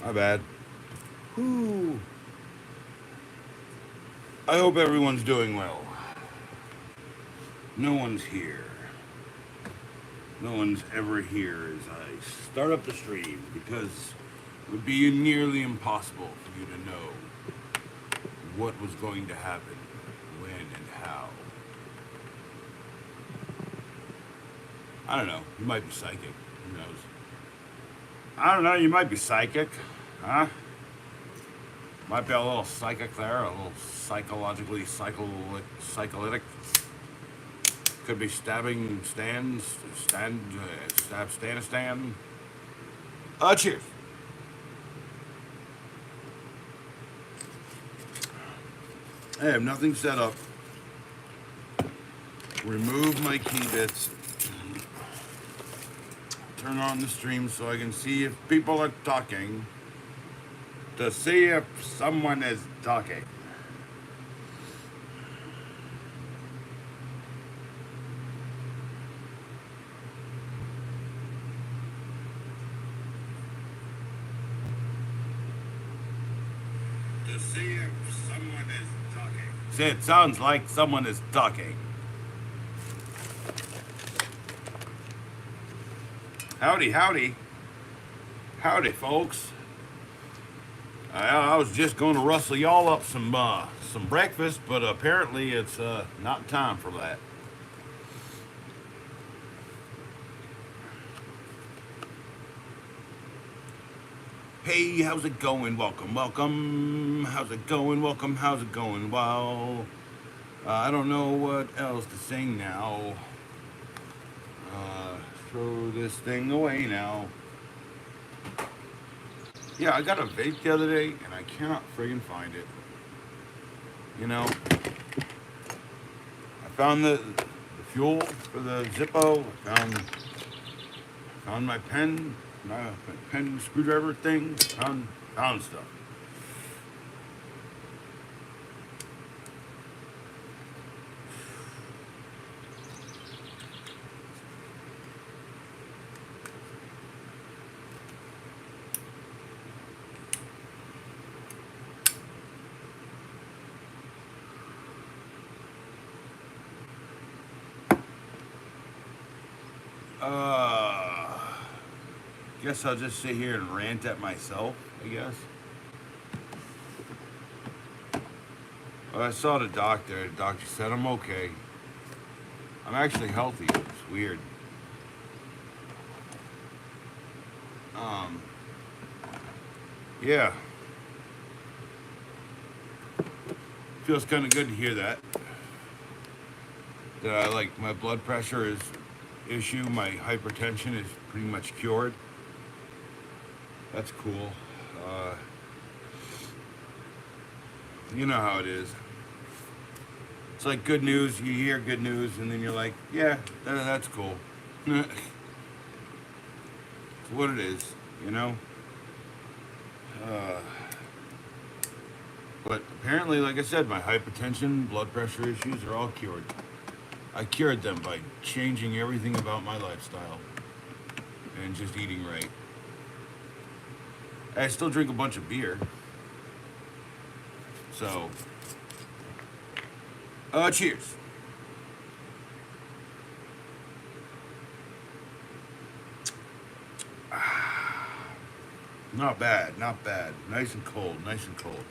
My bad. Whew. I hope everyone's doing well. No one's here. No one's ever here as I start up the stream because it would be nearly impossible for you to know what was going to happen, when, and how. I don't know. You might be psychic. Who knows? I don't know. You might be psychic. Huh? Might be a little psychic there, a little psychologically psycholytic. Could be stabbing stab Stanistan. Cheers. I have nothing set up. Remove my key bits. Turn on the stream so I can see if people are talking. To see if someone is talking. To see if someone is talking. See, it sounds like someone is talking. Howdy, howdy. Howdy, folks. I was just going to rustle y'all up some breakfast, but apparently it's not time for that. Hey, how's it going? Welcome, welcome. How's it going? Welcome. How's it going? Well, I don't know what else to sing now. Throw this thing away now. Yeah, I got a vape the other day, and I cannot friggin' find it. You know, I found the fuel for the Zippo. I found my pen screwdriver thing. Found stuff. Guess I'll just sit here and rant at myself, I guess. Well, I saw the doctor. The doctor said I'm okay. I'm actually healthy. It's weird. Yeah. Feels kind of good to hear that. That my blood pressure is issue, my hypertension is pretty much cured. That's cool. You know how it is. It's like good news, you hear good news, and then you're like, yeah, that's cool. It's what it is, you know? But apparently, like I said, my hypertension, blood pressure issues are all cured. I cured them by changing everything about my lifestyle and just eating right. I still drink a bunch of beer. So, cheers. Not bad, not bad. Nice and cold, nice and cold.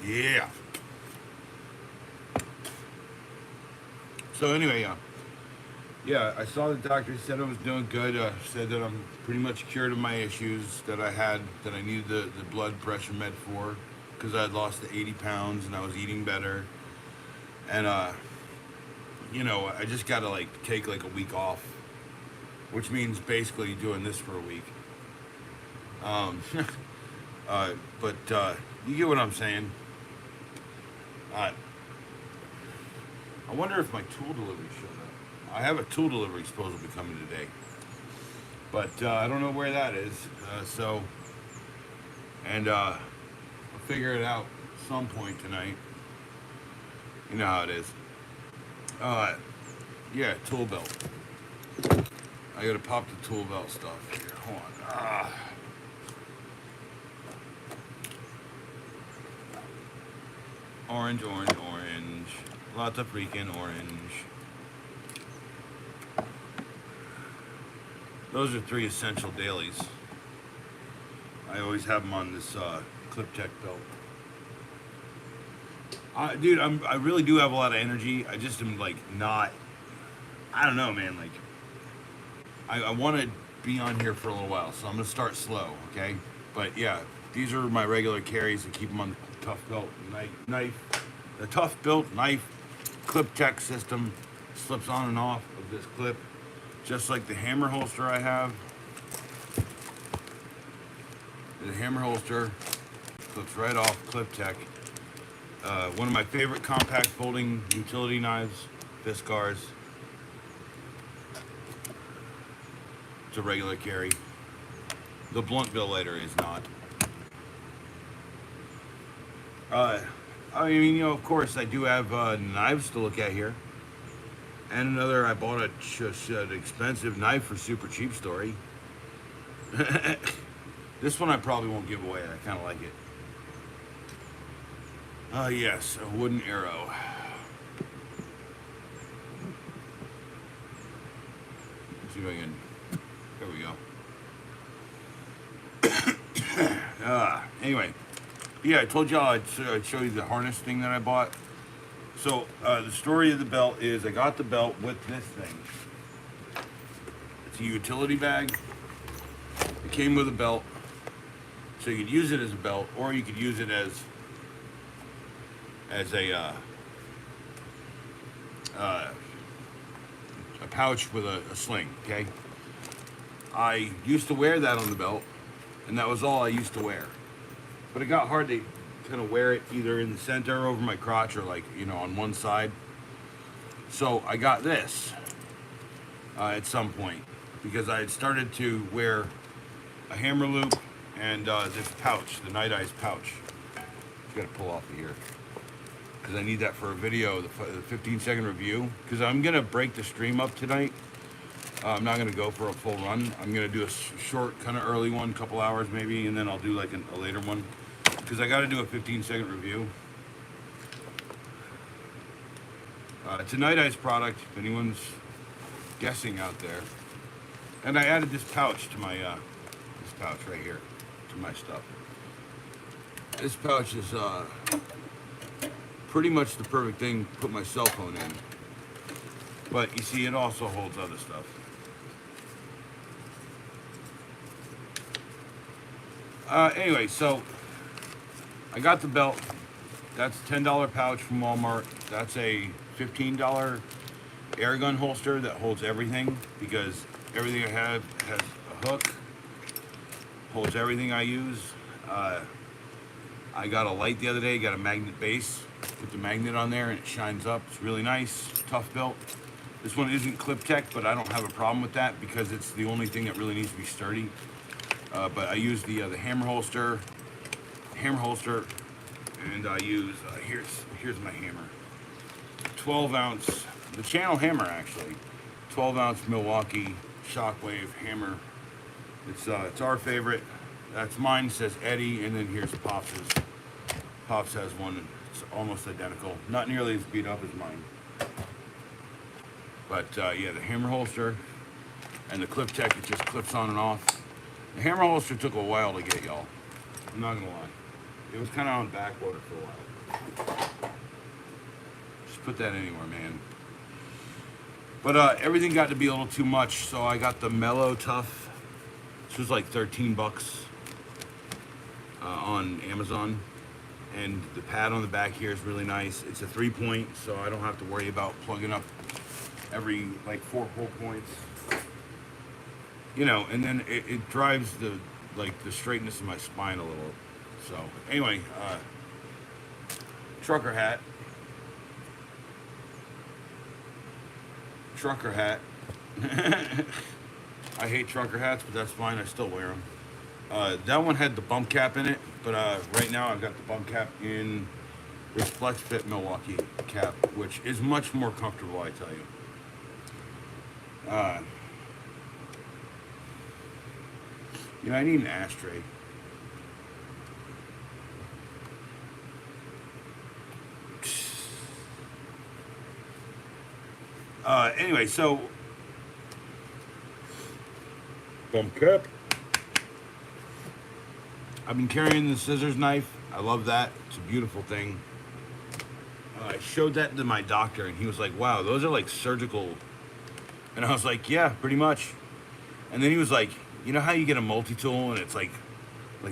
Yeah. So anyway, yeah, I saw the doctor. Said I was doing good. Said that I'm pretty much cured of my issues that I had, that I needed the blood pressure med for, because I had lost the 80 pounds and I was eating better. And you know, I just gotta take a week off, which means basically doing this for a week. But you get what I'm saying. I wonder if my tool delivery showed up. I have a tool delivery supposed to be coming today, but I don't know where that is. I'll figure it out at some point tonight. You know how it is. Yeah, tool belt. I gotta pop the tool belt stuff here. Hold on. Orange, orange, orange. Lots of freaking orange. Those are 3 essential dailies. I always have them on this Clip Tech belt. Dude, I really do have a lot of energy. I just am like not. I don't know, man. Like, I want to be on here for a little while, so I'm gonna start slow, okay? But yeah, these are my regular carries to keep them on the tough belt knife. The tough belt knife Clip Tech system slips on and off of this clip, just like the hammer holster I have. The hammer holster clips right off Clip Tech. One of my favorite compact folding utility knives, Fiskars. It's a regular carry. The blunt bill lighter is not. I mean, you know, of course, I do have knives to look at here. And another, I bought an expensive knife for Super Cheap Story. This one I probably won't give away. I kind of like it. Yes, a wooden arrow. Let's see if I can. There we go. Anyway, yeah, I told y'all I'd show you the harness thing that I bought. So the story of the belt is I got the belt with this thing. It's a utility bag. It came with a belt, so you could use it as a belt, or you could use it as a pouch with a sling. Okay. I used to wear that on the belt, and that was all I used to wear. But it got hard to kind of wear it either in the center over my crotch or like, you know, on one side. So I got this at some point because I had started to wear a hammer loop and this pouch, the Night Eyes pouch. Got to pull off of here because I need that for a video, the 15-second review. Because I'm gonna break the stream up tonight. I'm not gonna go for a full run. I'm gonna do a short, kind of early one, couple hours maybe, and then I'll do like a later one. Because I got to do a 15-second review. It's a Night Eyes product, if anyone's guessing out there. And I added this pouch to my, this pouch right here, to my stuff. This pouch is pretty much the perfect thing to put my cell phone in. But you see, it also holds other stuff. Anyway, so I got the belt. That's a $10 pouch from Walmart. That's a $15 air gun holster that holds everything because everything I have has a hook, holds everything I use. I got a light the other day, got a magnet base, put the magnet on there and it shines up. It's really nice, tough belt. This one isn't Clip Tech, but I don't have a problem with that because it's the only thing that really needs to be sturdy. But I use the hammer holster, and I use, here's my hammer. 12 ounce, the channel hammer actually. 12 ounce Milwaukee Shockwave hammer. It's our favorite. That's mine, says Eddie, and then here's Pops's. Pops has one, it's almost identical. Not nearly as beat up as mine. But yeah, the hammer holster and the Clip Tech, it just clips on and off. The hammer holster took a while to get, y'all. I'm not gonna lie. It was kind of on back order for a while. Just put that anywhere, man. But everything got to be a little too much, so I got the Mellow Tough. This was like 13 bucks on Amazon. And the pad on the back here is really nice. It's a 3-point, so I don't have to worry about plugging up every like 4 pull points. You know, and then it drives the straightness of my spine a little. So anyway, trucker hat. I hate trucker hats, but that's fine. I still wear them. That one had the bump cap in it, but right now I've got the bump cap in this Flex Fit Milwaukee cap, which is much more comfortable, I tell you. You know, I need an ashtray. Anyway, so bump cap. I've been carrying the scissors knife. I love that. It's a beautiful thing. I showed that to my doctor, and he was like, "Wow, those are like surgical." And I was like, "Yeah, pretty much." And then he was like, "You know how you get a multi-tool, and it's like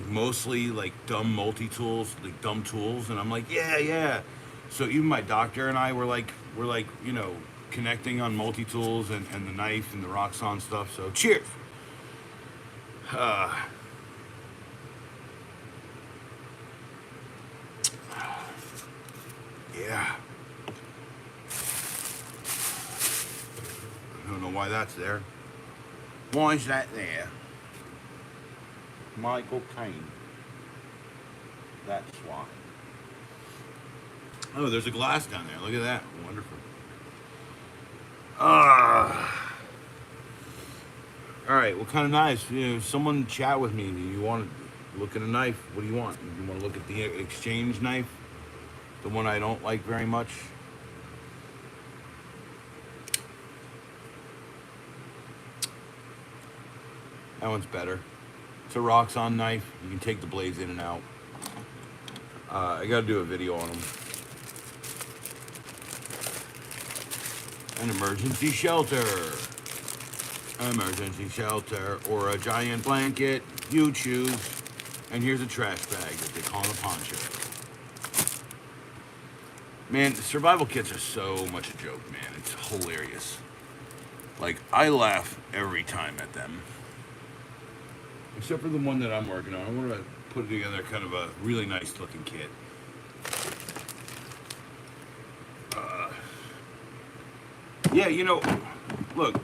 mostly like dumb multi-tools, like dumb tools?" And I'm like, "Yeah, yeah." So even my doctor and I were like, you know, connecting on multi-tools and the knife and the Roxxon stuff. So cheers. Yeah. I don't know why that's there. Why is that there? Michael Caine. That's why. Oh, there's a glass down there. Look at that. Wonderful. All right. What kind of knives? You know, someone chat with me. You want to look at a knife? What do you want? You want to look at the exchange knife? The one I don't like very much. That one's better. It's a Roxxon knife. You can take the blades in and out. I got to do a video on them. An emergency shelter. Emergency shelter or a giant blanket. You choose. And here's a trash bag that they call a poncho. Man, survival kits are so much a joke, man. It's hilarious. Like, I laugh every time at them. Except for the one that I'm working on. I want to put together kind of a really nice looking kit. Yeah, you know, look.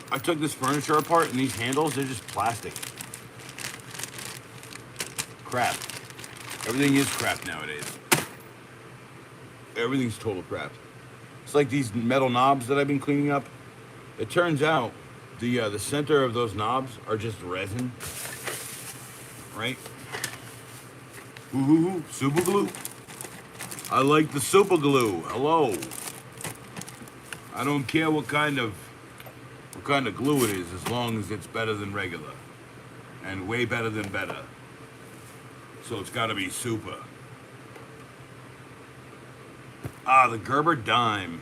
I took this furniture apart and these handles, they're just plastic. Crap. Everything is crap nowadays. Everything's total crap. It's like these metal knobs that I've been cleaning up. It turns out the center of those knobs are just resin, right? Ooh, super glue. I like the super glue. Hello. I don't care what kind of glue it is, as long as it's better than regular, and way better than better. So it's got to be super. The Gerber dime.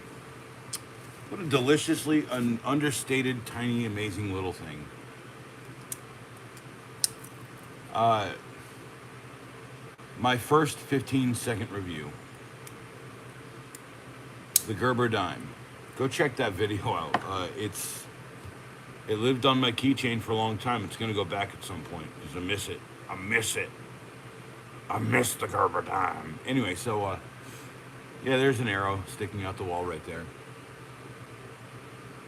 What a deliciously understated, tiny, amazing little thing. My first 15-second review. The Gerber dime. Go check that video out. It lived on my keychain for a long time. It's gonna go back at some point because I miss it. I miss it. I miss the Gerber dime. Anyway, so yeah, there's an arrow sticking out the wall right there.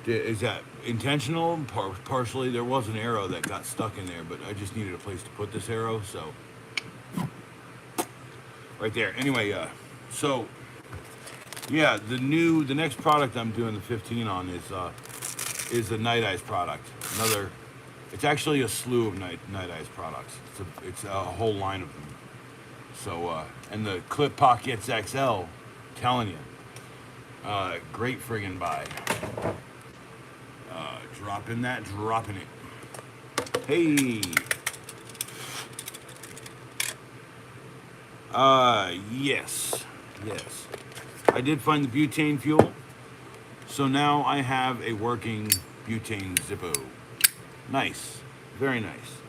Is that intentional? Partially. There was an arrow that got stuck in there, but I just needed a place to put this arrow, so right there. Anyway, so yeah, the next product I'm doing the 15 on is the Night Eyes product. It's actually a slew of Night Eyes products. It's a whole line of them. So and the Clip Pockets XL, telling you, great friggin' buy. Dropping it. Hey. Yes. I did find the butane fuel. So now I have a working butane Zippo. Nice. Very nice.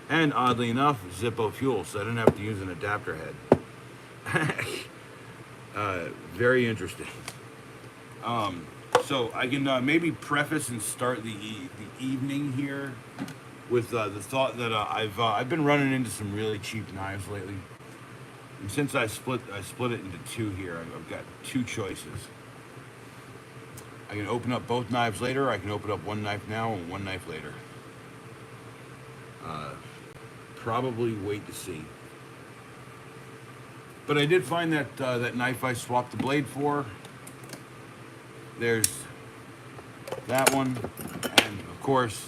And oddly enough, Zippo fuel, so I didn't have to use an adapter head. Very interesting. So I can maybe preface and start the evening here with the thought that I've been running into some really cheap knives lately. And since I split it into two here, I've got two choices. I can open up both knives later. I can open up one knife now and one knife later. Probably wait to see. But I did find that that knife I swapped the blade for. There's that one, and of course,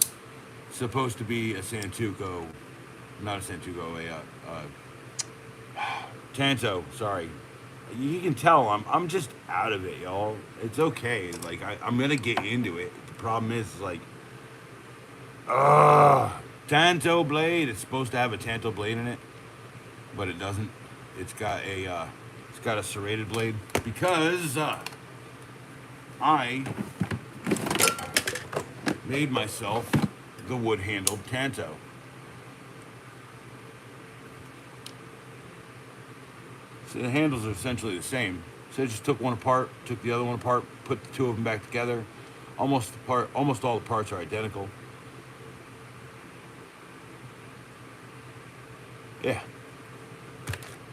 supposed to be a Santuco, not a Santuco, a Tanto. Sorry, You can tell I'm just out of it, y'all. It's okay. Like I'm gonna get into it. The problem is like, Tanto blade. It's supposed to have a Tanto blade in it, but it doesn't. It's got a serrated blade because I made myself the wood-handled Tanto. So the handles are essentially the same. So I just took one apart, took the other one apart, put the two of them back together. Almost all the parts are identical. Yeah.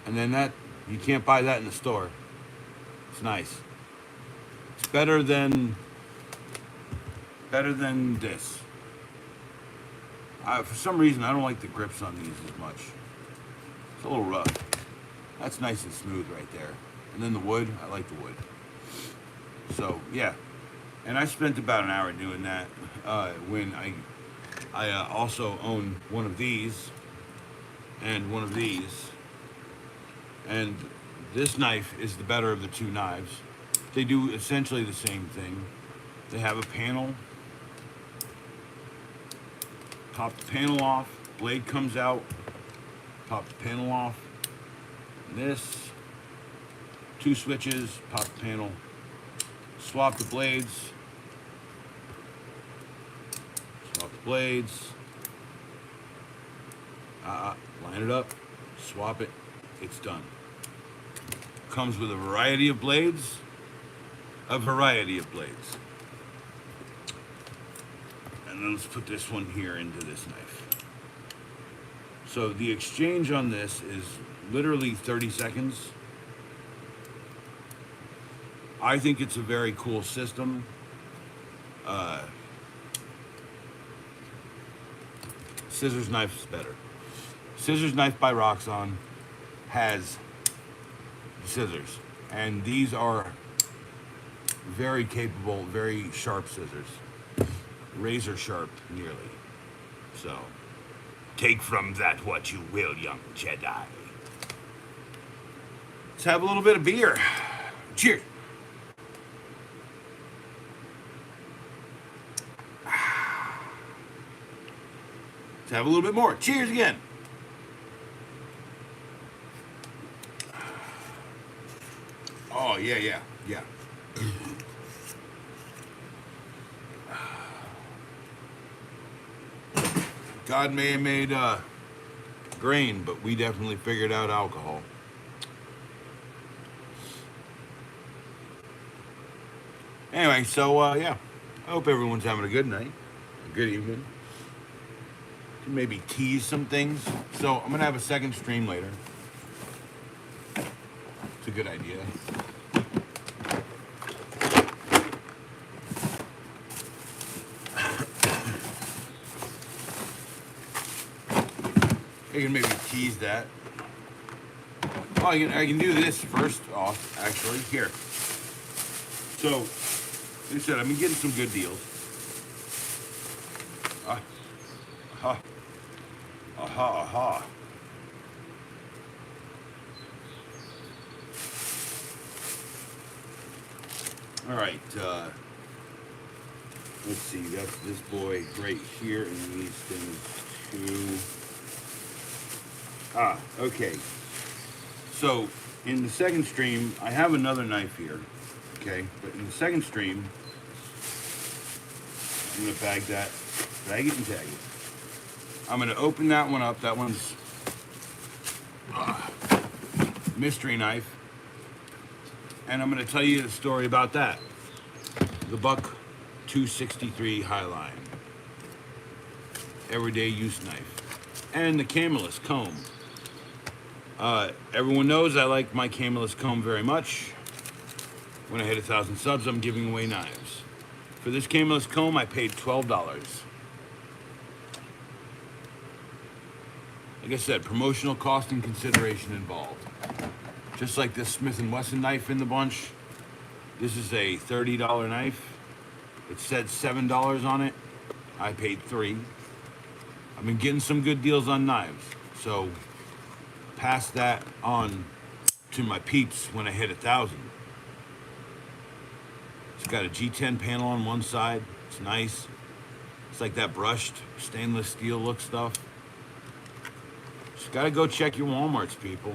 And then that, you can't buy that in the store. It's nice. It's better than this. For some reason, I don't like the grips on these as much. It's a little rough. That's nice and smooth right there. And then the wood, I like the wood. So yeah, and I spent about an hour doing that. When I also own one of these and one of these, and this knife is the better of the two knives. They do essentially the same thing. They have a panel. Pop the panel off. Blade comes out. Pop the panel off. This, two switches, pop the panel, swap the blades, line it up, swap it, it's done. Comes with a variety of blades, And then let's put this one here into this knife. So the exchange on this is literally 30 seconds. I think it's a very cool system. Scissors knife is better. Scissors knife by Roxxon has scissors, and these are very capable, very sharp scissors. Razor sharp, nearly. So, take from that what you will, young Jedi. Let's have a little bit of beer. Cheers. Let's have a little bit more. Cheers again. Oh, yeah. God may have made grain, but we definitely figured out alcohol. Anyway, so yeah, I hope everyone's having a good night, a good evening. Maybe tease some things. So I'm gonna have a second stream later. It's a good idea. I can maybe tease that. Oh, I can do this first off, actually. Here. So, like I said, I've been getting some good deals. Aha. All right. Let's see. That's this boy right here, and these things too. Okay. So in the second stream, I have another knife here. Okay, but in the second stream, I'm gonna bag it and tag it. I'm gonna open that one up. That one's mystery knife, and I'm gonna tell you the story about that. The Buck 263 Highline, everyday use knife, and the Camelus comb. Everyone knows I like my Camelus comb very much. When I hit 1,000 subs, I'm giving away knives. For this Camelus comb, I paid $12. Like I said, promotional cost and consideration involved. Just like this Smith & Wesson knife in the bunch, this is a $30 knife. It said $7 on it. I paid $3. I've been getting some good deals on knives, so pass that on to my peeps when I hit 1,000. It's got a G10 panel on one side. It's nice. It's like that brushed stainless steel look stuff. Just gotta go check your Walmarts, people.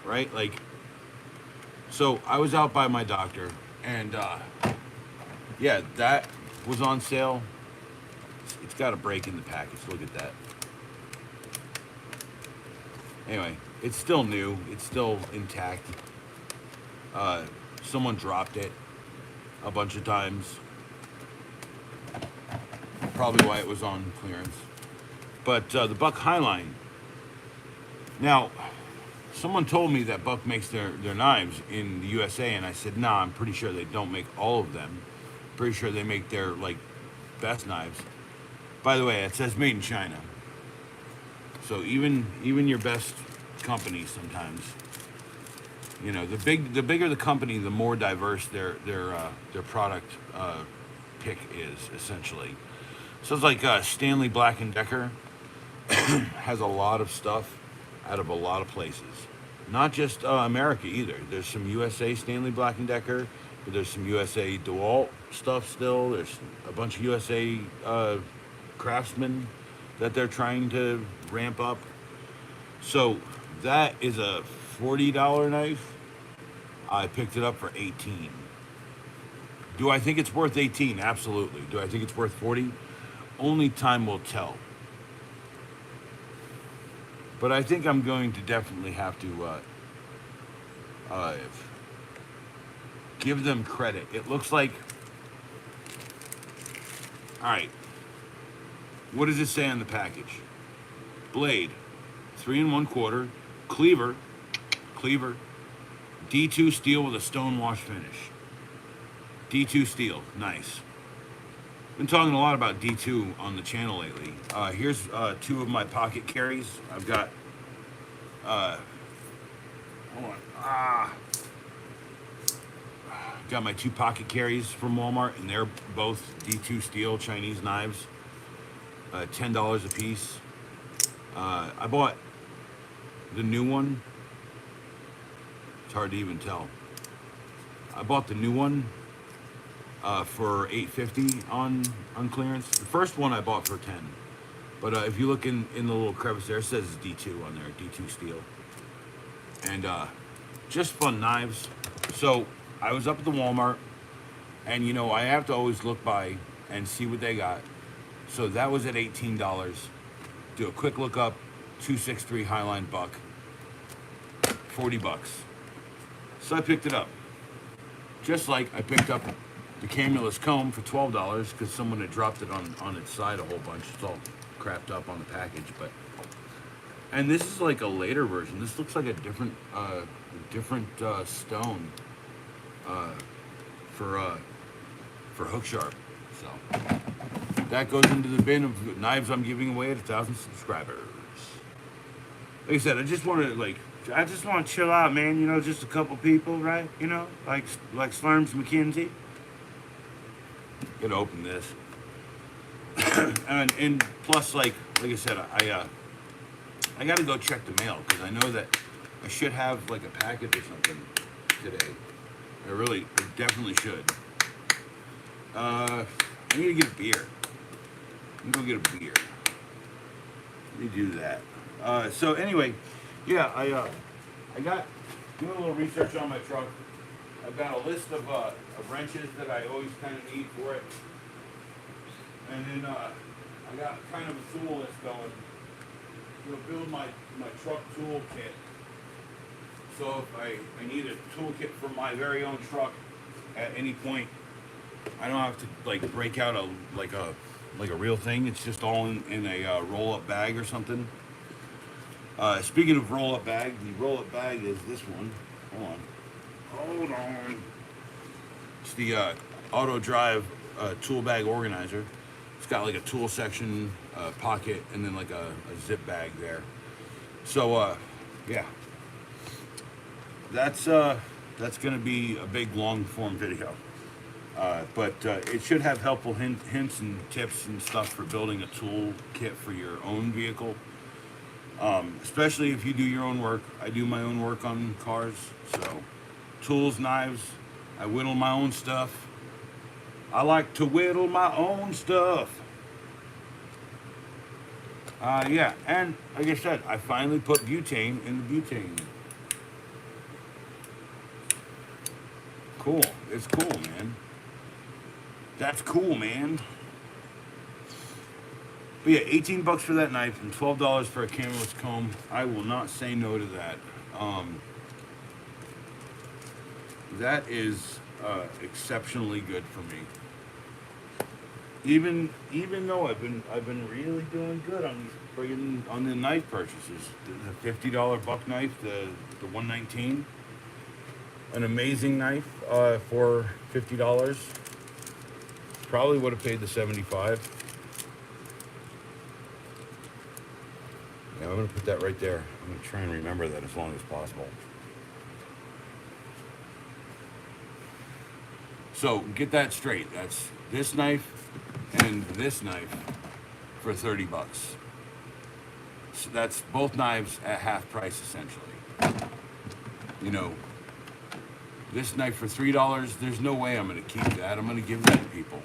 Right? Like, so I was out by my doctor, and yeah, that was on sale. It's got a break in the package. Look at that. Anyway, it's still new. It's still intact. Someone dropped it a bunch of times. Probably why it was on clearance. But the Buck Highline. Now, someone told me that Buck makes their knives in the USA, and I said, nah, I'm pretty sure they don't make all of them. Pretty sure they make their, like, best knives. By the way, it says made in China. So even your best company sometimes, you know, the bigger the company, the more diverse their product pick is, essentially. So it's like Stanley Black & Decker has a lot of stuff out of a lot of places. Not just America either. There's some USA Stanley Black & Decker, but there's some USA DeWalt stuff still. There's a bunch of USA Craftsman that they're trying to ramp up. So that is a $40 knife. I picked it up for $18. Do I think it's worth $18? Absolutely. Do I think it's worth $40? Only time will tell. But I think I'm going to definitely have to give them credit. It looks like, all right, what does it say on the package? Blade, 3 1/4, cleaver, D2 steel with a stone wash finish. D2 steel, nice. Been talking a lot about D2 on the channel lately. Here's 2 of my pocket carries. I've got, hold on, got my 2 pocket carries from Walmart, and they're both D2 steel Chinese knives, $10 a piece. I bought the new one. It's hard to even tell. I bought the new one for $8.50 on clearance. The first one I bought for $10, but if you look in the little crevice there, it says D2 on there, D2 steel, and just fun knives. So I was up at the Walmart, and you know I have to always look by and see what they got. So that was at $18. Do a quick look up, 263 Highline Buck, $40. So I picked it up. Just like I picked up the Camulus comb for $12 because someone had dropped it on its side a whole bunch. It's all crapped up on the package, but and this is like a later version. This looks like a different stone for hook sharp. So that goes into the bin of knives I'm giving away at 1,000 subscribers. Like I said, I just want to chill out, man. You know, just a couple people, right? You know, like Slurms McKenzie. Gonna open this, and plus, like I said, I gotta go check the mail because I know that I should have like a package or something today. I definitely should. I need to get a beer. I'm gonna go get a beer. Let me do that. So anyway, yeah, I got doing a little research on my truck. I've got a list of wrenches that I always kind of need for it, and then I got kind of a tool list going to build my truck tool kit. So if I need a toolkit for my very own truck at any point, I don't have to like break out a real thing. It's just all in a roll-up bag or something. Speaking of roll-up bag, the roll-up bag is this one. Hold on. It's the Auto Drive tool bag organizer. It's got like a tool section, pocket, and then like a zip bag there. So yeah, that's gonna be a big long form video. But it should have helpful hints and tips and stuff for building a tool kit for your own vehicle. Especially if you do your own work. I do my own work on cars, so tools, knives. I whittle my own stuff. I like to whittle my own stuff. Yeah, and like I said, I finally put butane in the butane. Cool. It's cool, man. That's cool, man. But yeah, 18 bucks for that knife and $12 for a camel's comb. I will not say no to that. That is exceptionally good for me. Even though I've been really doing good on these friggin' on the knife purchases. The $50 buck knife, the 119, an amazing knife for $50. Probably would have paid the 75. Yeah, I'm gonna put that right there. I'm gonna try and remember that as long as possible. So get that straight. That's this knife and this knife for 30 bucks. So that's both knives at half price essentially. You know, this knife for $3, there's no way I'm gonna keep that. I'm gonna give that to people.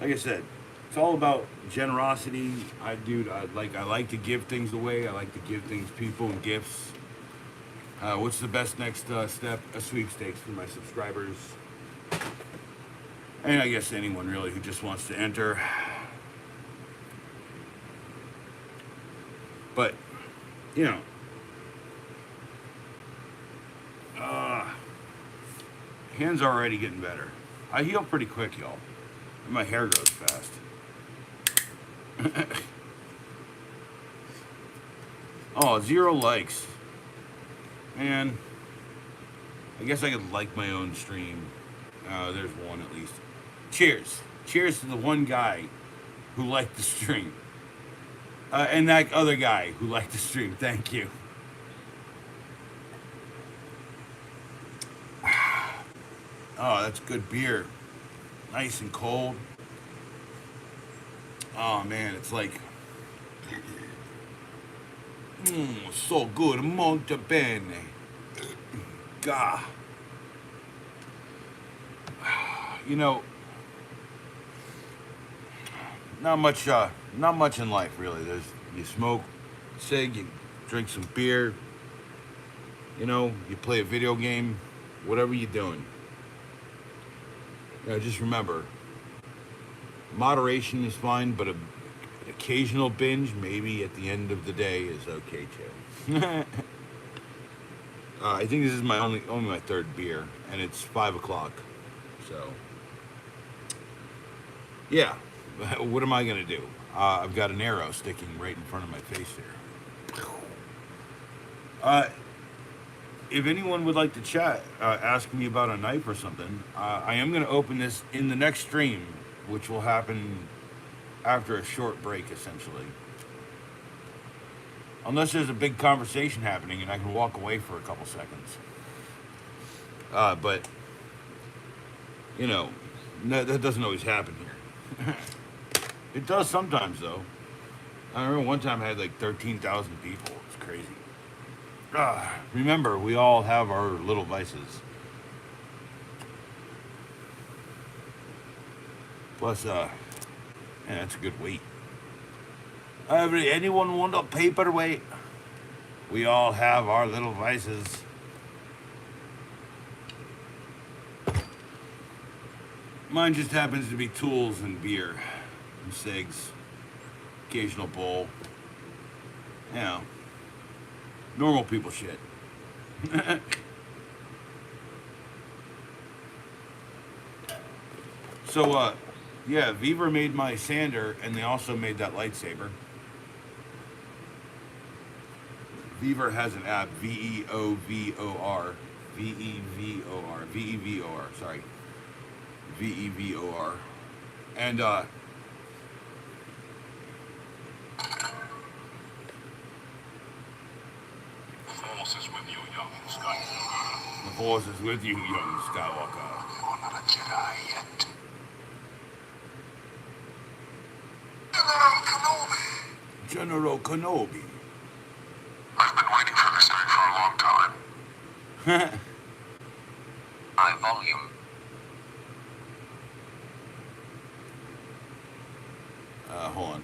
Like I said, it's all about generosity. I like to give things away. I like to give things people and gifts. What's the best next step? A sweepstakes for my subscribers. And I guess anyone really who just wants to enter. But, you know, hands are already getting better. I heal pretty quick, y'all. And my hair grows fast. Oh, 0 likes. Man, I guess I could like my own stream. There's one at least. Cheers. Cheers to the one guy who liked the stream. And that other guy who liked the stream. Thank you. Oh, that's good beer. Nice and cold. Oh man, it's like so good. Molto bene. God. You know, not much in life really. You smoke cig, you drink some beer, you know, you play a video game, whatever you're doing. You know, just remember, moderation is fine, but an occasional binge, maybe at the end of the day, is okay too. I think this is only my third beer, and it's 5 o'clock. So, yeah, what am I gonna do? I've got an arrow sticking right in front of my face here. If anyone would like to chat, ask me about a knife or something, I am going to open this in the next stream, which will happen after a short break, essentially. Unless there's a big conversation happening and I can walk away for a couple seconds. But, you know, that doesn't always happen here. It does sometimes, though. I remember one time I had like 13,000 people. It's crazy. Remember, we all have our little vices. Plus, man, that's a good weight. Anyone want a paperweight? We all have our little vices. Mine just happens to be tools and beer and cigs, occasional bowl. You know. Normal people shit. So, yeah, Vaver made my sander, and they also made that lightsaber. Vaver has an app, Veovor, Vevor, Vevor, sorry, Vevor, and the Force is with you, young Skywalker. You're not a Jedi yet. General Kenobi. General Kenobi. High volume. Hold on.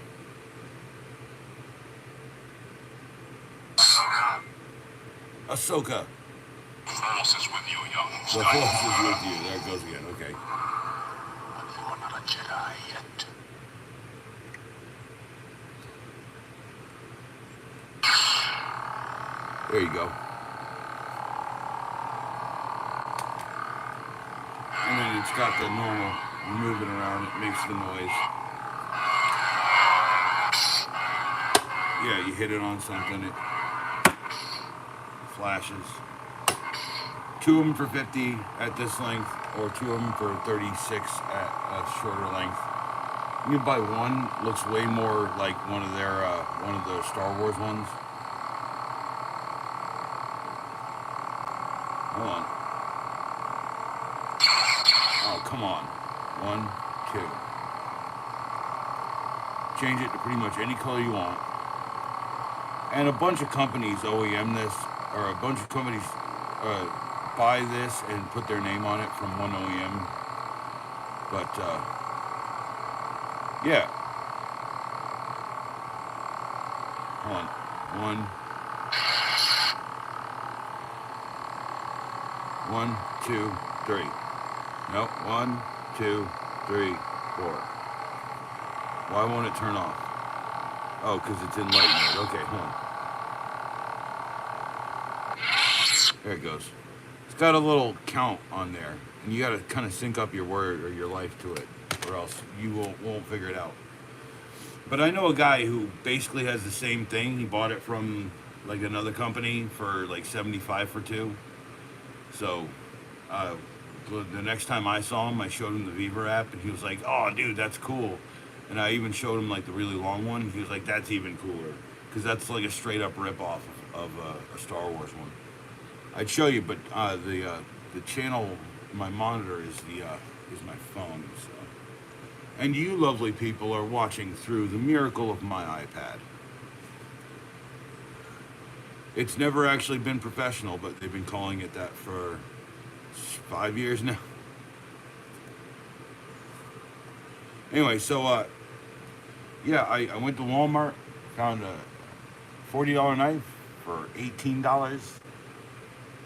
Ahsoka. The force is with you, young The force is with you. There it goes again. Okay. You're not a Jedi yet. There you go. And then it's got the normal moving around. It makes the noise. Yeah, you hit it on something, it flashes. 2 of them for 50 at this length, or 2 of them for 36 at a shorter length. You can buy one. Looks way more like one of the Star Wars ones. Hold on. Oh, come on. 1, 2. Change it to pretty much any color you want. And a bunch of companies OEM this, or a bunch of companies buy this and put their name on it from one OEM. But, yeah. Hold on. 1, 2, 3. Nope. 1, 2, 3, 4. Why won't it turn off? Oh, because it's in light mode. Okay, hold on. There it goes. It's got a little count on there, and you got to kind of sync up your word or your life to it, or else you won't figure it out. But I know a guy who basically has the same thing. He bought it from like another company for like 75 for 2. So the next time I saw him, I showed him the Vaver app, and he was like, "Oh, dude, that's cool." And I even showed him like the really long one. He was like, "That's even cooler," because that's like a straight up rip off of a Star Wars one. I'd show you, but the channel, my monitor is my phone. So. And you lovely people are watching through the miracle of my iPad. It's never actually been professional, but they've been calling it that for 5 years now. Anyway, so yeah, I went to Walmart, found a $40 knife for $18.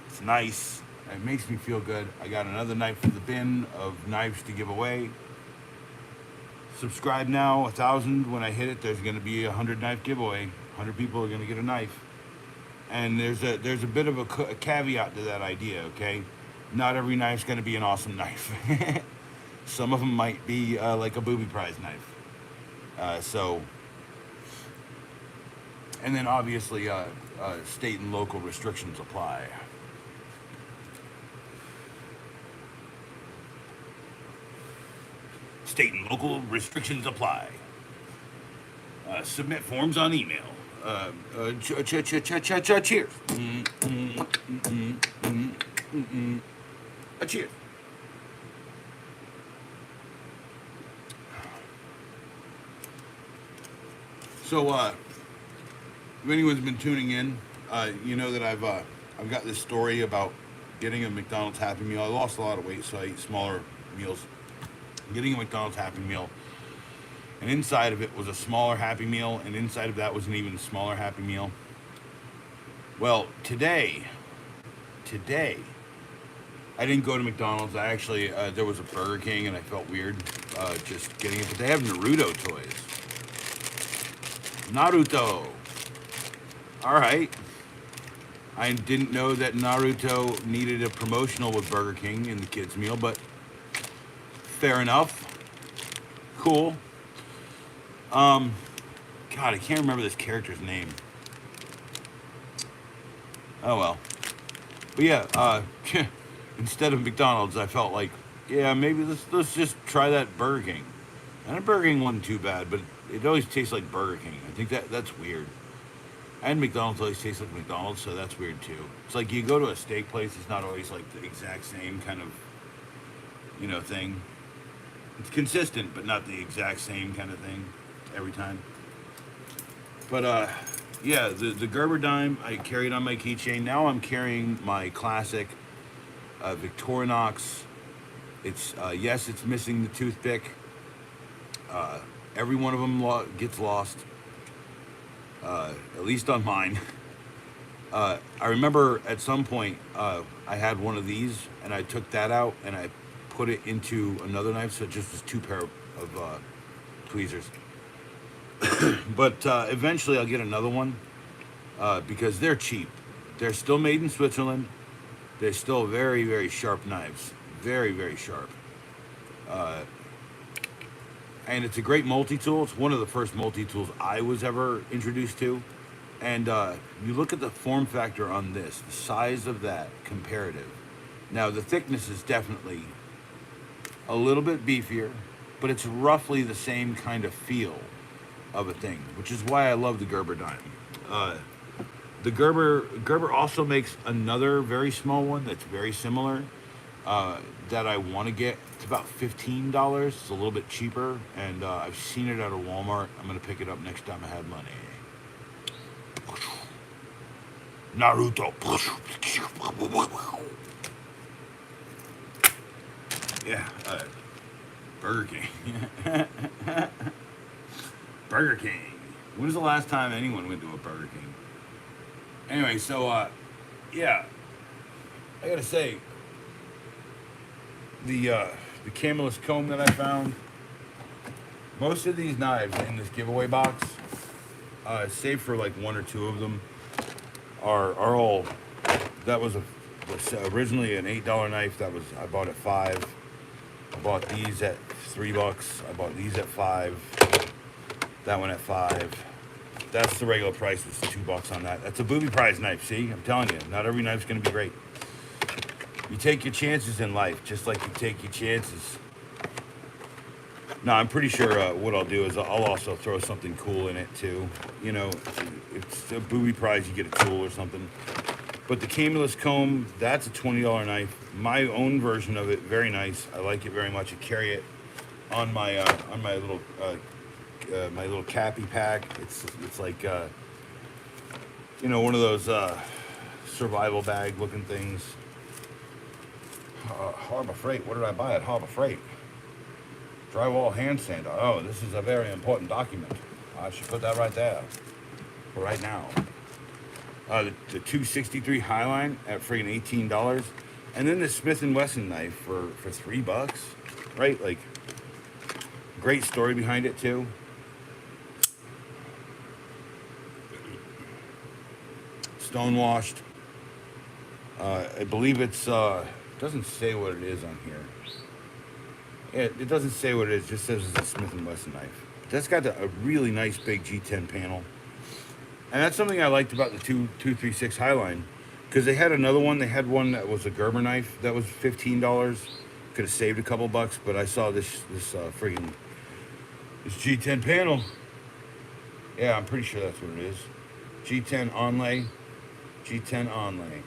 It's nice. It makes me feel good. I got another knife for the bin of knives to give away. Subscribe now, 1,000. When I hit it, there's going to be a 100 knife giveaway. 100 people are going to get a knife. And there's a bit of a caveat to that idea, okay? Not every knife's going to be an awesome knife. Some of them might be like a booby prize knife. And then obviously state and local restrictions apply. State and local restrictions apply. Submit forms on email. Cheers. Cheers. So, if anyone's been tuning in, you know that I've got this story about getting a McDonald's Happy Meal. I lost a lot of weight, so I eat smaller meals. Getting a McDonald's Happy Meal, and inside of it was a smaller Happy Meal, and inside of that was an even smaller Happy Meal. Well, today, I didn't go to McDonald's. I actually, there was a Burger King, and I felt weird just getting it, but they have Naruto toys. Naruto. All right. I didn't know that Naruto needed a promotional with Burger King in the kids' meal, but fair enough. Cool. God, I can't remember this character's name. Oh well. But yeah, instead of McDonald's, I felt like, yeah, maybe let's just try that Burger King. And a Burger King wasn't too bad, but it always tastes like Burger King. I think that's weird. And McDonald's always tastes like McDonald's, so that's weird too. It's like you go to a steak place, it's not always like the exact same kind of, thing. It's consistent, but not the exact same kind of thing every time. But Yeah, the Gerber dime I carried on my keychain. Now I'm carrying my classic Victorinox. It's yes, it's missing the toothpick. Every one of them gets lost, at least on mine. I remember at some point I had one of these, and I took that out and I put it into another knife, so it just was two pair of tweezers. But eventually I'll get another one because they're cheap. They're still made in Switzerland. They're still very, very sharp knives. Very, very sharp. And it's a great multi-tool. It's one of the first multi-tools I was ever introduced to. And you look at the form factor on this, the size of that comparative. Now, the thickness is definitely a little bit beefier, but it's roughly the same kind of feel of a thing, which is why I love the Gerber dime. The Gerber also makes another very small one that's very similar that I want to get. It's about $15. It's a little bit cheaper, and I've seen it at a Walmart. I'm gonna pick it up next time I have money. Naruto. Yeah, Burger King. Burger King. When was the last time anyone went to a Burger King? Anyway, so yeah, I gotta say, the camelus comb that I found, most of these knives in this giveaway box, save for like one or two of them, are all. That was originally an $8 knife. I bought at $5. I bought these at $3. I bought these at $5. That one at $5. That's the regular price. Was $2 on that. That's a booby prize knife. See, I'm telling you, not every knife's gonna be great. You take your chances in life, just like you take your chances. No, I'm pretty sure what I'll do is I'll also throw something cool in it too. You know, it's a booby prize, you get a tool or something. But the camelus comb, that's a $20 knife. My own version of it, very nice. I like it very much. I carry it on my little cappy pack. It's like you know, one of those survival bag looking things. Harbor Freight. What did I buy at Harbor Freight? Drywall hand sander. Oh, this is a very important document. I should put that right there for right now. The 263 Highline at friggin' $18, and then the Smith & Wesson knife for $3, right? Like, great story behind it too. Stonewashed. I believe it's doesn't say what it is on here. It doesn't say what it is. It just says it's a Smith & Wesson knife. That's got a really nice big G10 panel. And that's something I liked about the 236 Highline, because they had another one. They had one that was a Gerber knife that was $15. Could have saved a couple bucks, but I saw this friggin' this G10 panel. Yeah, I'm pretty sure that's what it is. G10 onlay. G10 onlay.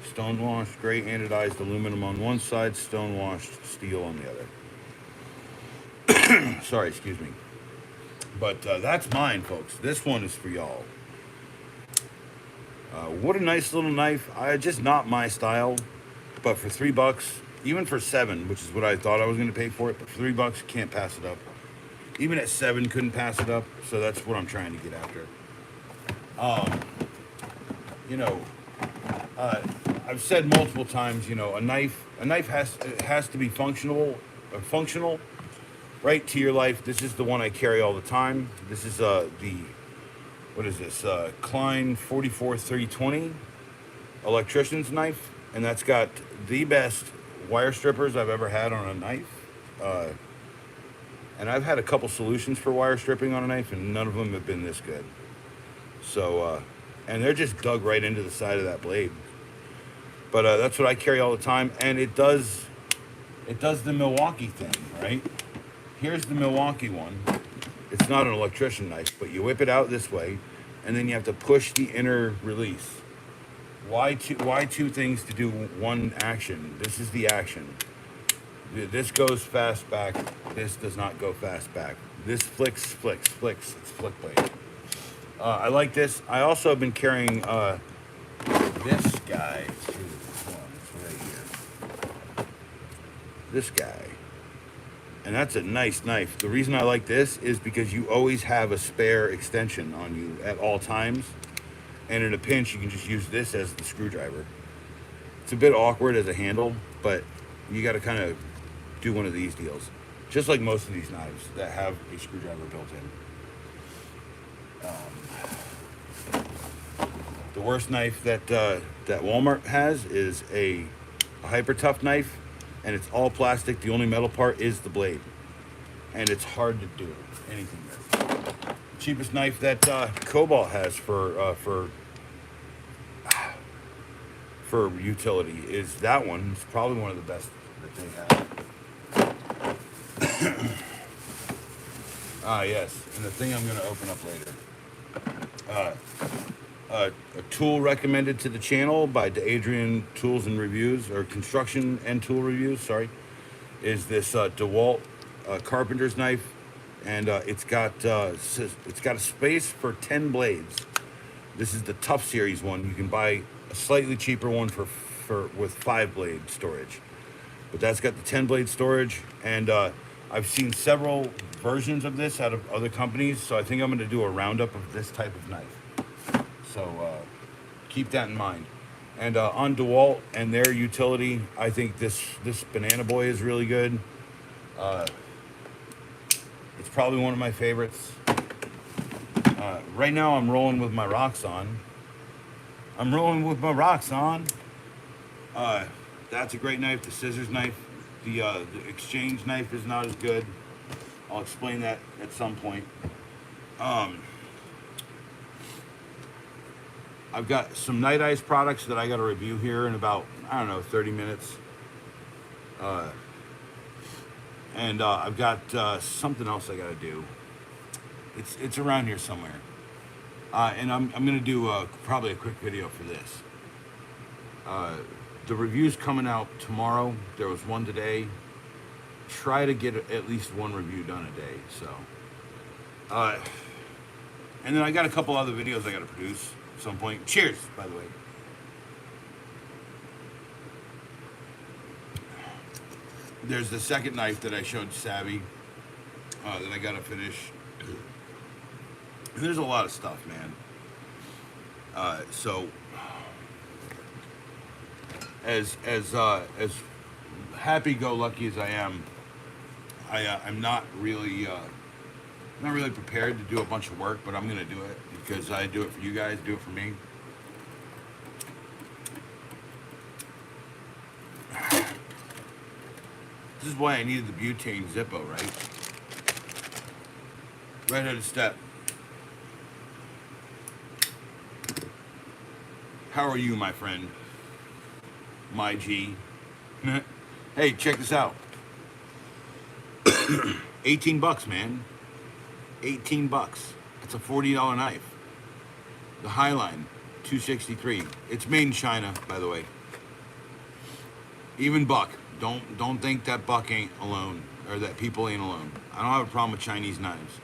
Stonewashed, gray anodized aluminum on one side, stonewashed steel on the other. Sorry, excuse me. But that's mine, folks. This one is for y'all. What a nice little knife. Just not my style, but for $3, even for $7, which is what I thought I was going to pay for it, but for $3, can't pass it up. Even at $7, couldn't pass it up. So that's what I'm trying to get after. You know, I've said multiple times, you know, a knife has to be functional, right, to your life. This is the one I carry all the time. This is what is this? Klein 44-320 electrician's knife, and that's got the best wire strippers I've ever had on a knife. And I've had a couple solutions for wire stripping on a knife, and none of them have been this good. So, and they're just dug right into the side of that blade. But that's what I carry all the time, and it does the Milwaukee thing, right? Here's the Milwaukee one. It's not an electrician knife, but you whip it out this way, and then you have to push the inner release. Why two things to do one action? This is the action. This goes fast back. This does not go fast back. This flicks. It's flick blade. I like this. I also have been carrying this guy too. Hold on, it's right here. This guy. And that's a nice knife. The reason I like this is because you always have a spare extension on you at all times. And in a pinch, you can just use this as the screwdriver. It's a bit awkward as a handle, but you got to kind of do one of these deals. Just like most of these knives that have a screwdriver built in. The worst knife that that Walmart has is a hyper tough knife, and it's all plastic. The only metal part is the blade, and it's hard to do anything with. The cheapest knife that Cobalt has for utility is that one. It's probably one of the best that they have. Yes, and the thing I'm going to open up later. A tool recommended to the channel by Adrian Tools and Reviews, or Construction and Tool Reviews, sorry, is this DeWalt carpenter's knife, and it's got a space for 10 blades. This is the Tough Series one. You can buy a slightly cheaper one for with 5 blade storage, but that's got the 10 blade storage, and I've seen several versions of this out of other companies, so I think I'm going to do a roundup of this type of knife. So keep that in mind. And on DeWalt and their utility, I think this Banana Boy is really good. It's probably one of my favorites. Right now I'm rolling with my Roxxon. That's a great knife. The scissors knife. The exchange knife is not as good. I'll explain that at some point. I've got some Night Ice products that I got to review here in about, 30 minutes. And I've got something else I got to do. It's around here somewhere. And I'm going to do probably a quick video for this. The review's coming out tomorrow. There was one today. Try to get at least one review done a day. So, and then I got a couple other videos I got to produce at some point. Cheers, by the way. There's the second knife that I showed Savvy that I got to finish. And there's a lot of stuff, man. So as happy-go-lucky as I am, I'm not really prepared to do a bunch of work, but I'm gonna do it because I do it for you guys, do it for me. This is why I needed the butane Zippo, right? Red-headed step. How are you, my friend? My G. Hey, check this out. 18 bucks, man. 18 bucks. It's a $40 knife. The Highline, $263. It's made in China, by the way. Even Buck. Don't think that Buck ain't alone, or that people ain't alone. I don't have a problem with Chinese knives.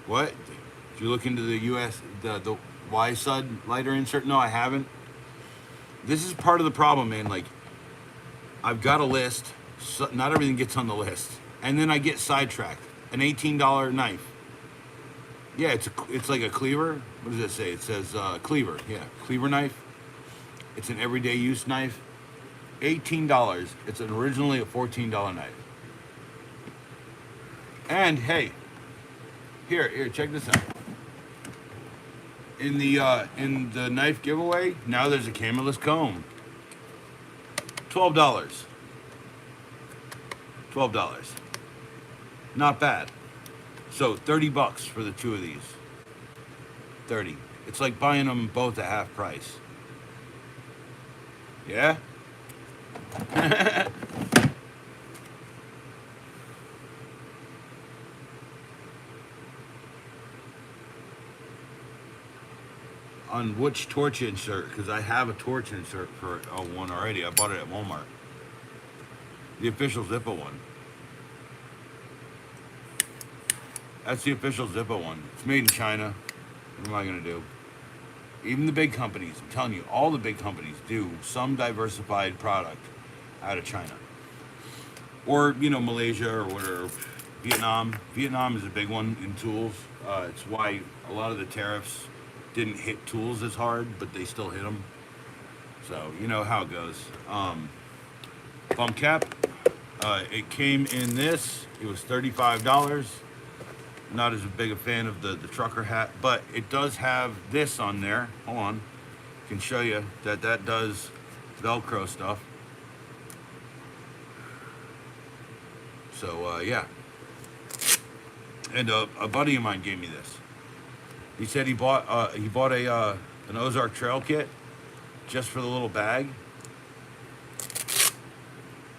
What? Did you look into the US, the Y-Sud lighter insert? No, I haven't. This is part of the problem, man. Like, I've got a list. So not everything gets on the list. And then I get sidetracked. An $18 knife. Yeah, it's like a cleaver. What does it say? It says cleaver. Yeah, cleaver knife. It's an everyday use knife. $18. It's originally a $14 knife. And hey, here, check this out. In the knife giveaway, now there's a cameless comb. $12. $12. Not bad. So 30 bucks for the two of these. 30. It's like buying them both at half price. Yeah? On which torch insert? Because I have a torch insert for one already. I bought it at Walmart. The official Zippo one. That's the official Zippo one. It's made in China. What am I gonna do? Even the big companies, I'm telling you, all the big companies do some diversified product out of China. Or, Malaysia or whatever. Vietnam. Vietnam is a big one in tools. It's why a lot of the tariffs didn't hit tools as hard, but they still hit them. So, you know how it goes. Bum cap. It came in this. It was $35. Not as big a fan of the trucker hat, but it does have this on there. Hold on. I can show you that does Velcro stuff. So, yeah. And a buddy of mine gave me this. He said he bought an Ozark Trail kit just for the little bag.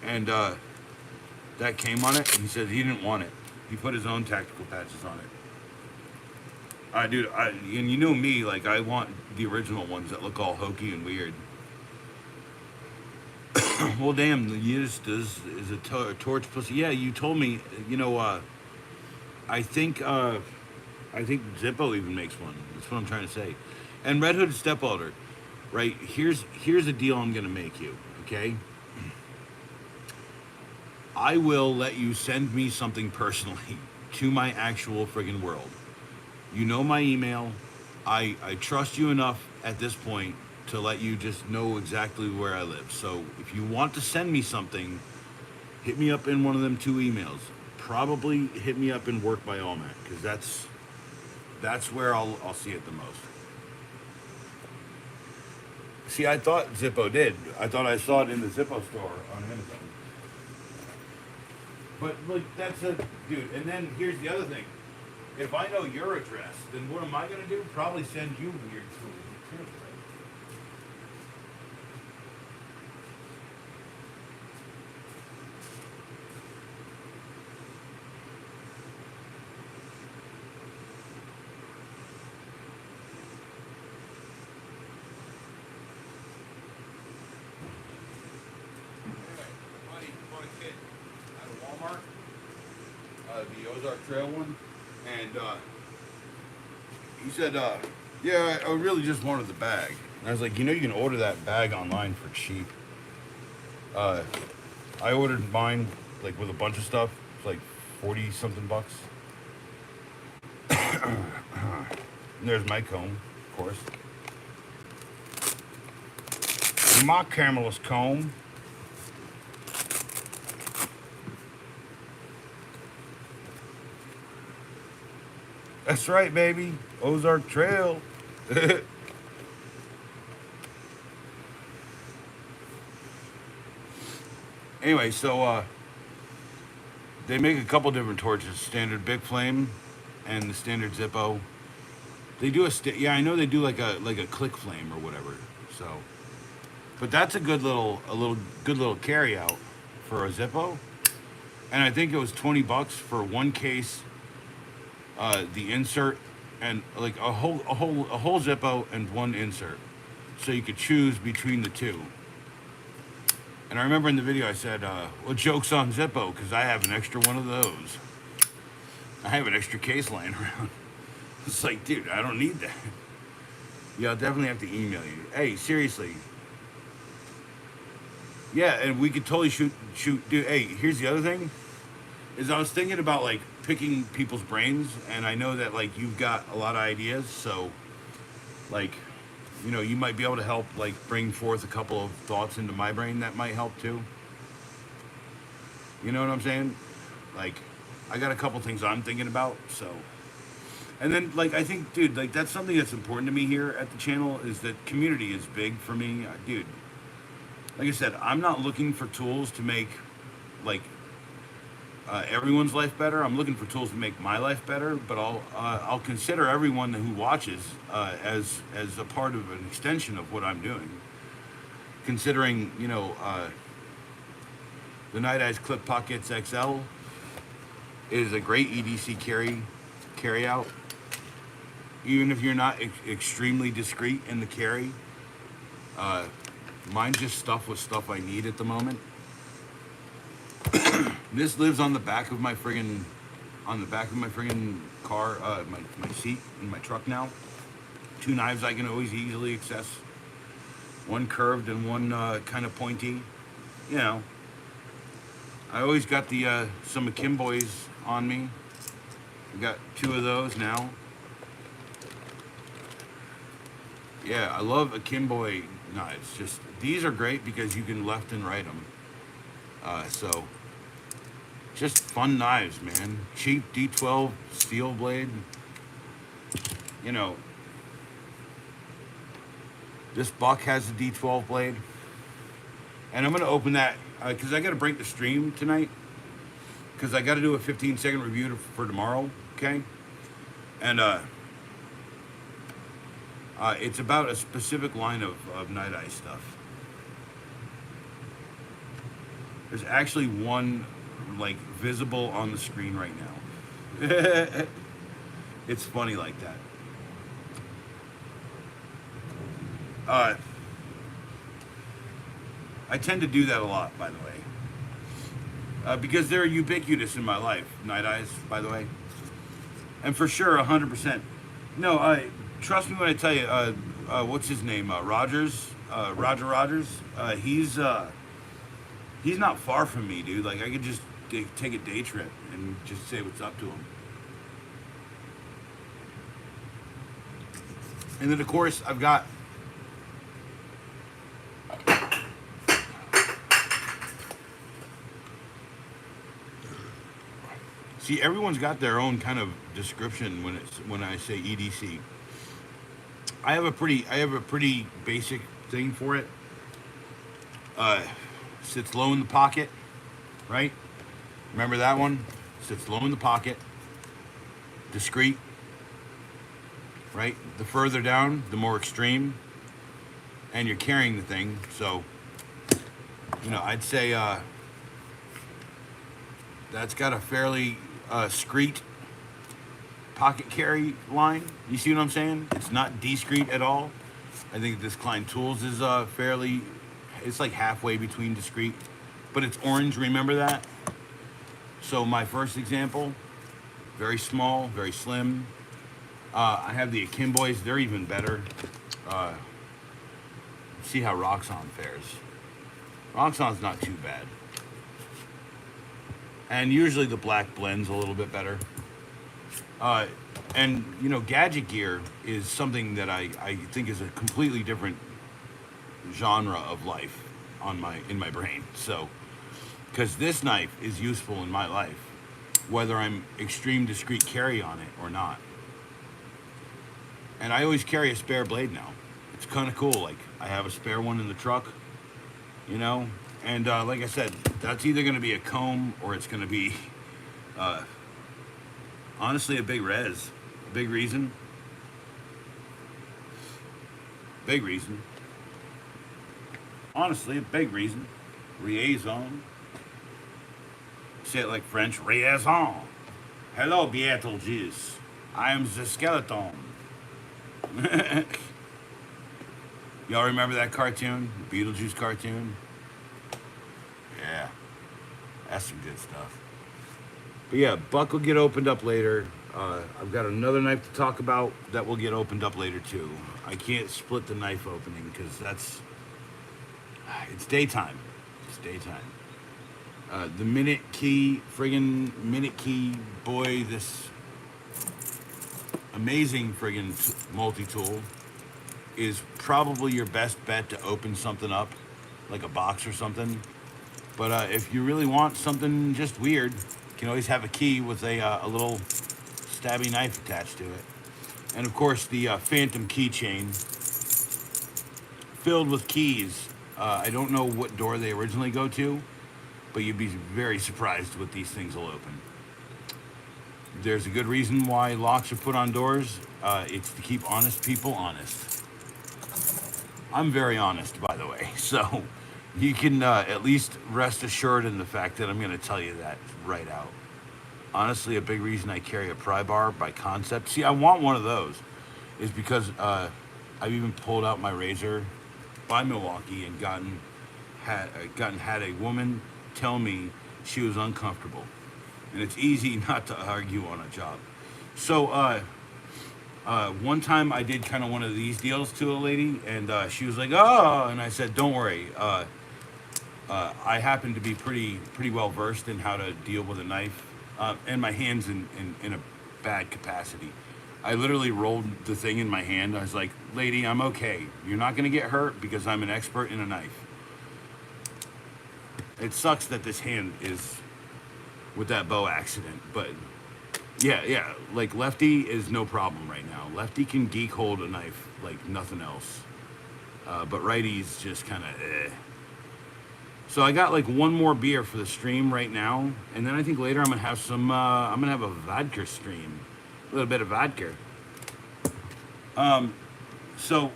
And that came on it, and he said he didn't want it. He put his own tactical patches on it. Dude, and you know me, like, I want the original ones that look all hokey and weird. Well, damn, the Yiddish is a torch pussy. Yeah, you told me, I think Zippo even makes one. That's what I'm trying to say. And Red Hood Step Welder, right? Here's a deal I'm gonna make you, okay? I will let you send me something personally to my actual friggin' world. You know my email. I trust you enough at this point to let you just know exactly where I live. So if you want to send me something, hit me up in one of them 2 emails. Probably hit me up in Work by Allmac, because that's where I'll see it the most. See, I thought Zippo did. I thought I saw it in the Zippo store on Amazon. But like, that's a dude. And then here's the other thing: if I know your address, then what am I gonna do? Probably send you weird tools too, right? Anyway, buddy bought a kit out of Walmart, the Ozark Trail one, and he said, yeah, I really just wanted the bag. And I was like, you can order that bag online for cheap. I ordered mine, like, with a bunch of stuff. It's like 40 something bucks. And there's my comb, of course. My camelus comb. That's right, baby. Ozark Trail. Anyway, so they make a couple different torches: standard Big Flame and the standard Zippo. They do yeah, I know they do like a click flame or whatever. So, but that's a good little carry out for a Zippo. And I think it was $20 for one case, the insert, and like a whole Zippo and one insert, so you could choose between the two. And I remember in the video I said, well, joke's on Zippo, because I have an extra one of those. I have an extra case lying around. It's like, dude, I don't need that. Yeah, I'll definitely have to email you. Hey, seriously. Yeah, and we could totally shoot. Dude, hey, here's the other thing. Is I was thinking about, like, picking people's brains, and I know that, like, you've got a lot of ideas, so, like, you might be able to help, like, bring forth a couple of thoughts into my brain that might help too. You know what I'm saying? Like, I got a couple things I'm thinking about, so. And then, like, I think, dude, like, that's something that's important to me here at the channel, is that community is big for me. Dude, like I said, I'm not looking for tools to make, like, everyone's life better. I'm looking for tools to make my life better, but I'll consider everyone who watches as a part of an extension of what I'm doing. Considering, the Night Eyes Clip Pockets XL is a great EDC carry out. Even if you're not extremely discreet in the carry, mine's just stuff with stuff I need at the moment. This lives on the back of my friggin' car, my seat in my truck now. Two knives I can always easily access. One curved and one kind of pointy. You know, I always got the some Akimboys on me. I got two of those now. Yeah, I love Akimbo knives. Just these are great because you can left and right them. So just fun knives, man. Cheap D12 steel blade. You know, this buck has a D12 blade, and I'm gonna open that because I gotta break the stream tonight because I gotta do a 15-second review for tomorrow. Okay, and it's about a specific line of Night Eye stuff. There's actually one like visible on the screen right now. It's funny like that. I tend to do that a lot, by the way, because they're ubiquitous in my life. Night Eyes, by the way, and for sure, 100%. No, trust me when I tell you. What's his name? Rogers. Roger Rogers. He's not far from me, dude. Like I could just take a day trip and just say what's up to him. And then of course I've got see everyone's got their own kind of description when I say EDC. I have a pretty basic thing for it. Sits low in the pocket, right? Remember that one? Sits low in the pocket. Discreet, right? The further down, the more extreme. And you're carrying the thing, so you know, I'd say that's got a fairly discreet pocket carry line. You see what I'm saying? It's not discreet at all. I think this Klein Tools is fairly, it's like halfway between discreet, but it's orange, remember that? So my first example, very small, very slim. I have the Akimboys, they're even better. See how Roxxon fares. Roxxon's not too bad. And usually the black blends a little bit better. And you know, gadget gear is something that I think is a completely different genre of life in my brain. So, because this knife is useful in my life, whether I'm extreme discreet carry on it or not. And I always carry a spare blade now. It's kind of cool. Like I have a spare one in the truck, you know. And like I said, that's either going to be a comb or it's going to be, honestly, a big res. Big reason. Big reason. Honestly, a big reason. Liaison. Say it like French. Liaison. Hello, Beetlejuice. I am the skeleton. Y'all remember that cartoon? The Beetlejuice cartoon? Yeah. That's some good stuff. But yeah, Buck will get opened up later. I've got another knife to talk about that will get opened up later too. I can't split the knife opening because it's daytime. It's daytime. The Minute Key boy, this amazing friggin' multi-tool is probably your best bet to open something up, like a box or something. But if you really want something just weird, you can always have a key with a little stabby knife attached to it. And of course the Phantom keychain filled with keys. I don't know what door they originally go to, but you'd be very surprised what these things will open. There's a good reason why locks are put on doors. It's to keep honest people honest. I'm very honest, by the way, so you can at least rest assured in the fact that I'm going to tell you that right out. Honestly, a big reason I carry a pry bar by Concept. See, I want one of those, is because I've even pulled out my razor by Milwaukee and had a woman tell me she was uncomfortable. And it's easy not to argue on a job. So, one time I did kind of one of these deals to a lady, and she was like, "Oh," and I said, "Don't worry. I happen to be pretty well versed in how to deal with a knife, and my hands in a bad capacity. I literally rolled the thing in my hand. I was like, "Lady, I'm okay. You're not gonna get hurt because I'm an expert in a knife. It sucks that this hand is with that bow accident, but yeah, like lefty is no problem right now. Lefty can geek hold a knife like nothing else, but righty's just kind of eh." So I got like one more beer for the stream right now, and then I think later I'm gonna have some. I'm gonna have a vodka stream, a little bit of vodka. So,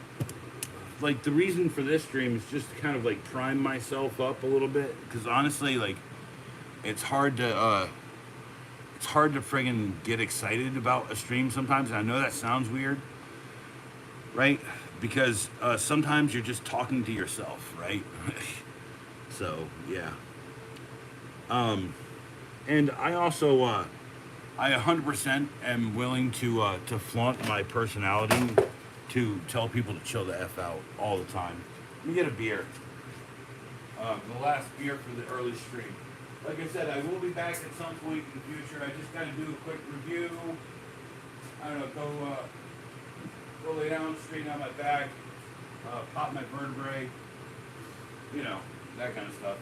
like the reason for this stream is just to kind of like prime myself up a little bit, because honestly, like it's hard to friggin' get excited about a stream sometimes. And I know that sounds weird, right? Because sometimes you're just talking to yourself, right? So yeah. And I also I 100% am willing to flaunt my personality to tell people to chill the f out all the time. Let me get a beer. The last beer for the early stream. Like I said, I will be back at some point in the future. I just got to do a quick review. I don't know, go lay down, straighten out my back, pop my vertebrae, you know, that kind of stuff.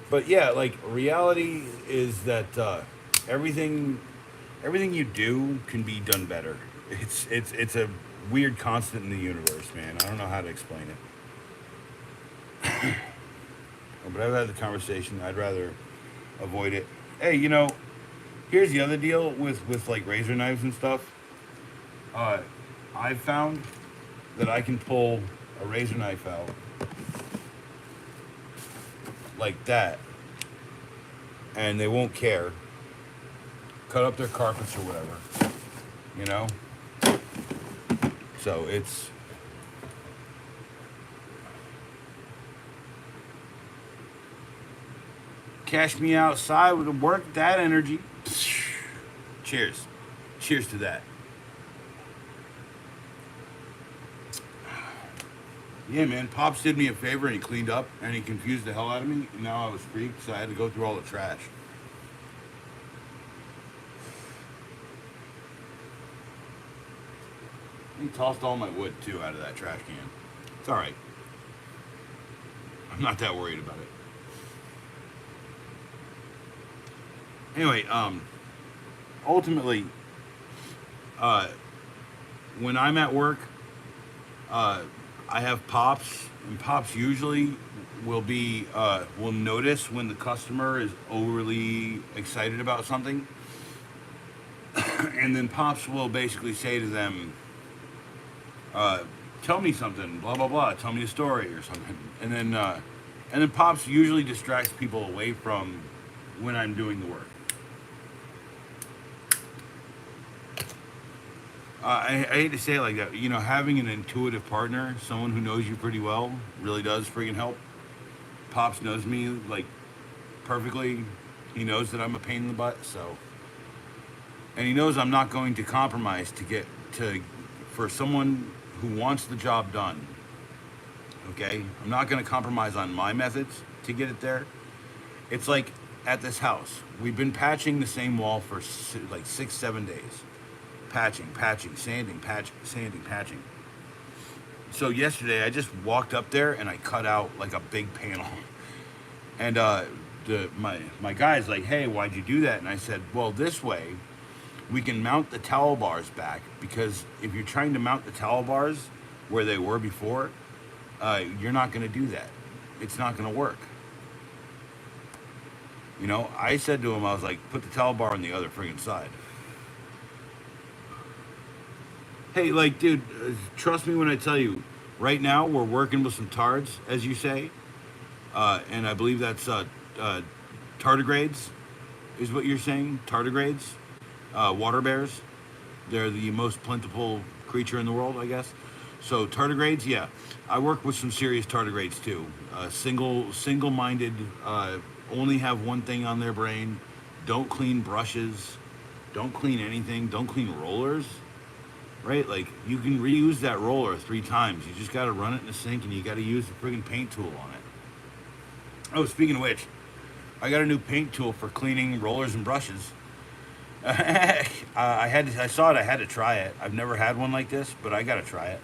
But yeah, like reality is that everything you do can be done better. It's a weird constant in the universe, man. I don't know how to explain it. But I've had the conversation. I'd rather avoid it. Hey, you know, here's the other deal with like razor knives and stuff. I've found that I can pull a razor knife out like that, and they won't care. Cut up their carpets or whatever, you know. So it's cash me outside with the work that energy. Cheers. Cheers to that. Yeah, man. Pops did me a favor and he cleaned up and he confused the hell out of me. And now I was freaked, so I had to go through all the trash. He tossed all my wood too out of that trash can. It's all right. I'm not that worried about it. Anyway, ultimately, when I'm at work, I have Pops, and Pops usually will notice when the customer is overly excited about something, and then Pops will basically say to them, "Tell me something, blah blah blah. Tell me a story or something," and then Pops usually distracts people away from when I'm doing the work. I hate to say it like that. You know, having an intuitive partner, someone who knows you pretty well, really does freaking help. Pops knows me like perfectly. He knows that I'm a pain in the butt, so, and he knows I'm not going to compromise for someone who wants the job done. Okay, I'm not going to compromise on my methods to get it there. It's like at this house, we've been patching the same wall for like 6-7 days. Patching, sanding, patching. So yesterday I just walked up there and I cut out like a big panel. And my guy's like, "Hey, why'd you do that?" And I said, "Well, this way we can mount the towel bars back, because if you're trying to mount the towel bars where they were before, you're not going to do that. It's not going to work." You know, I said to him, I was like, "Put the towel bar on the other friggin' side." Hey, like, dude, trust me when I tell you, right now we're working with some tards, as you say, and I believe that's tardigrades, is what you're saying. Tardigrades, water bears. They're the most plentiful creature in the world, I guess. So tardigrades, yeah, I work with some serious tardigrades too. Single-minded only have one thing on their brain. Don't clean brushes. Don't clean anything. Don't clean rollers. Right? Like, you can reuse that roller 3 times. You just got to run it in the sink and you got to use the friggin' paint tool on it. Oh, speaking of which, I got a new paint tool for cleaning rollers and brushes. I saw it. I had to try it. I've never had one like this, but I got to try it.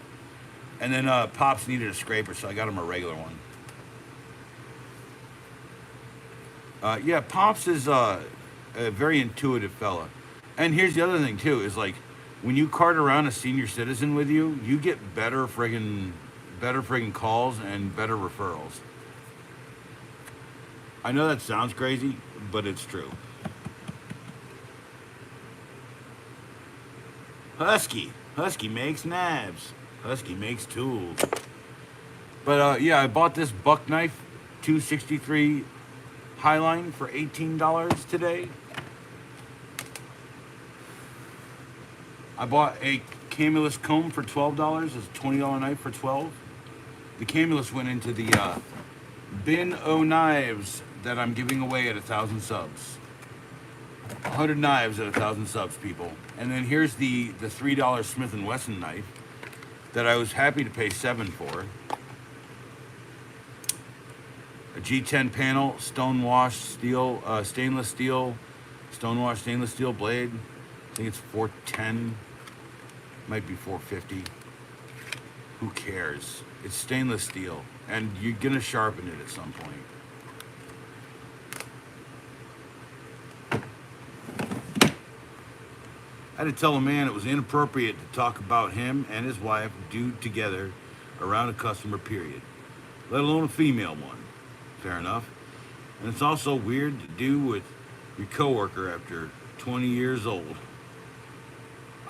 And then Pops needed a scraper, so I got him a regular one. Yeah, Pops is a very intuitive fella. And here's the other thing too: is like when you cart around a senior citizen with you, you get better friggin' calls and better referrals. I know that sounds crazy, but it's true. Husky makes knives. Husky makes tools. But yeah, I bought this buck knife 263 Highline for $18 today. I bought a Camulus comb for $12. It's a $20 knife for $12. The Camulus went into the bin o' knives that I'm giving away at 1,000 subs. 100 knives at 1,000 subs, people. And then here's the $3 Smith & Wesson knife that I was happy to pay $7 for. A G10 panel, stonewashed steel, stainless steel, stonewashed stainless steel blade. I think it's 410, might be 450. Who cares? It's stainless steel, and you're gonna sharpen it at some point. I had to tell a man it was inappropriate to talk about him and his wife do together around a customer, period. Let alone a female one. Fair enough. And it's also weird to do with your coworker after 20 years old.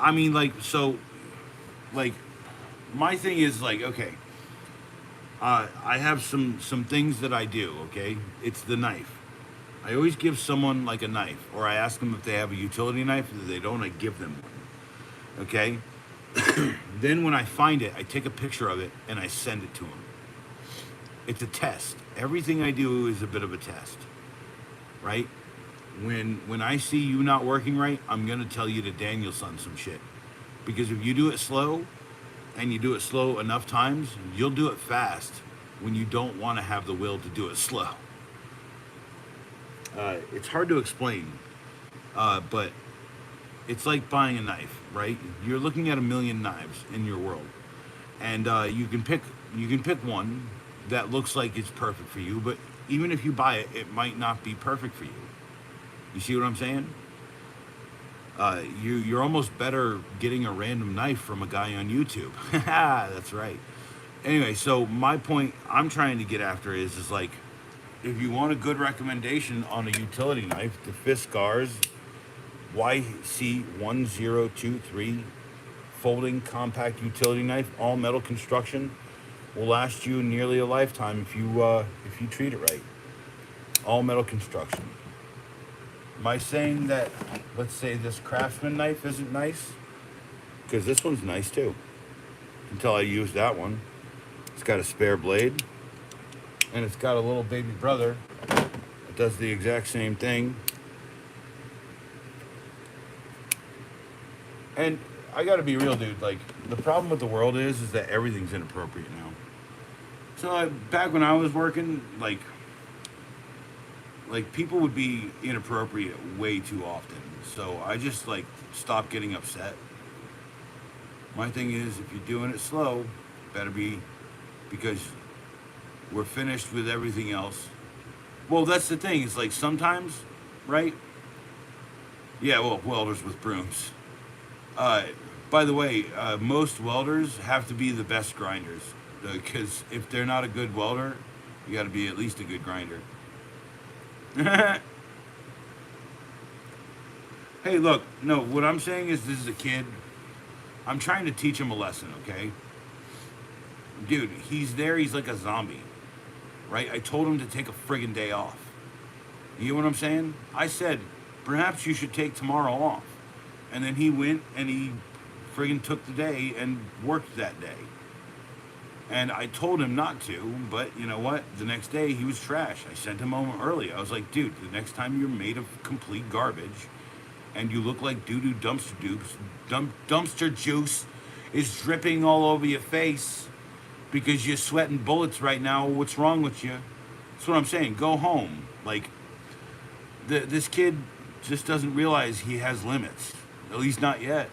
I mean, like, so, like, my thing is, like, okay, I have some things that I do, okay? It's the knife. I always give someone, like, a knife, or I ask them if they have a utility knife. If they don't, I give them one, okay? Then when I find it, I take a picture of it, and I send it to them. It's a test. Everything I do is a bit of a test, right? When I see you not working right, I'm gonna tell you to Daniel-son some shit. Because if you do it slow, and you do it slow enough times, you'll do it fast when you don't want to have the will to do it slow. It's hard to explain, but it's like buying a knife, right? You're looking at 1,000,000 knives in your world, and you can pick one that looks like it's perfect for you, but even if you buy it, it might not be perfect for you. You see what I'm saying? You're almost better getting a random knife from a guy on YouTube. That's right. Anyway, so my point I'm trying to get after is like, if you want a good recommendation on a utility knife, the Fiskars YC1023 folding compact utility knife, all metal construction, will last you nearly a lifetime if you treat it right. All metal construction. Am I saying that, let's say this Craftsman knife isn't nice? Because this one's nice too. Until I use that one. It's got a spare blade. And it's got a little baby brother that does the exact same thing. And I gotta be real, dude. Like, the problem with the world is that everything's inappropriate now. So back when I was working, like people would be inappropriate way too often. So I just like stopped getting upset. My thing is, if you're doing it slow, better be, because we're finished with everything else. Well, that's the thing. It's like sometimes, right? Yeah, well, welders with brooms. By the way, most welders have to be the best grinders. Because if they're not a good welder, you got to be at least a good grinder. Hey, look, no, what I'm saying is this is a kid. I'm trying to teach him a lesson, okay? Dude, he's there, he's like a zombie, right? I told him to take a friggin' day off. You know what I'm saying? I said, perhaps you should take tomorrow off. And then he went and he friggin' took the day and worked that day. And I told him not to, but you know what? The next day he was trash. I sent him home early. I was like, dude, the next time you're made of complete garbage and you look like doo-doo dumpster juice is dripping all over your face because you're sweating bullets right now, what's wrong with you? That's what I'm saying. Go home. Like, this kid just doesn't realize he has limits. At least not yet.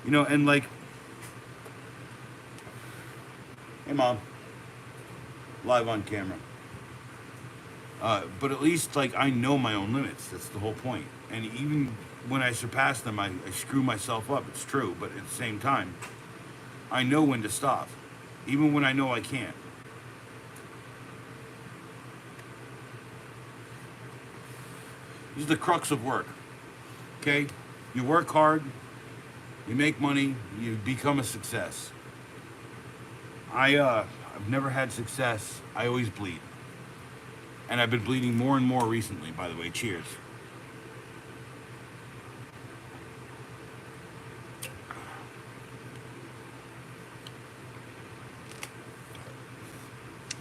You know, and like, hey, Mom. Live on camera. But at least, like, I know my own limits. That's the whole point. And even when I surpass them, I screw myself up. It's true. But at the same time, I know when to stop. Even when I know I can't. This is the crux of work. Okay? You work hard. You make money. You become a success. I've never had success. I always bleed. And I've been bleeding more and more recently, by the way. Cheers.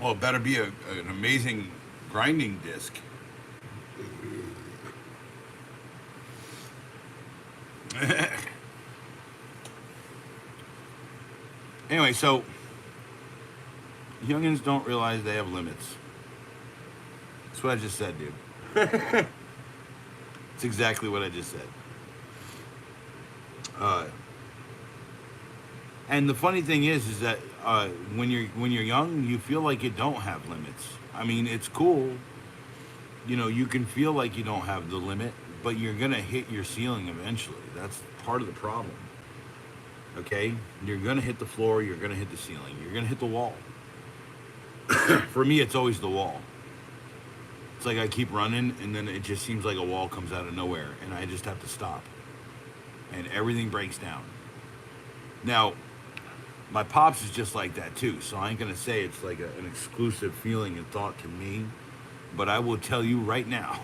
Well, it better be an amazing grinding disc. Anyway, so youngins don't realize they have limits. That's what I just said, dude. It's exactly what I just said. And the funny thing is that when you're young, you feel like you don't have limits. I mean, it's cool. You know, you can feel like you don't have the limit, but you're gonna hit your ceiling eventually. That's part of the problem. Okay, you're gonna hit the floor. You're gonna hit the ceiling. You're gonna hit the wall. For me, it's always the wall. It's like I keep running, and then it just seems like a wall comes out of nowhere, and I just have to stop, and everything breaks down. Now, my pops is just like that too, so I ain't gonna say it's like an exclusive feeling and thought to me, but I will tell you right now,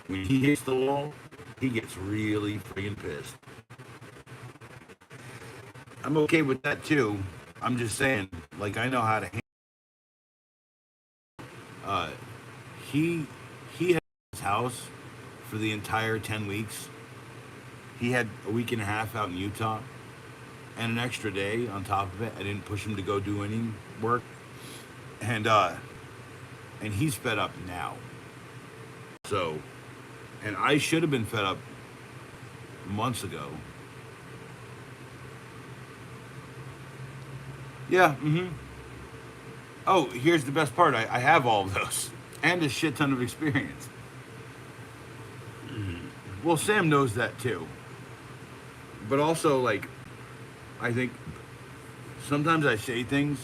when he hits the wall, he gets really friggin' pissed. I'm okay with that too. I'm just saying, like, I know how to handle. Uh, he had his house for the entire 10 weeks. He had a week and a half out in Utah and an extra day on top of it. I didn't push him to go do any work. And he's fed up now. So, and I should have been fed up months ago. Yeah, Oh, here's the best part. I have all of those and a shit ton of experience. Well, Sam knows that too. But also, like, I think sometimes I say things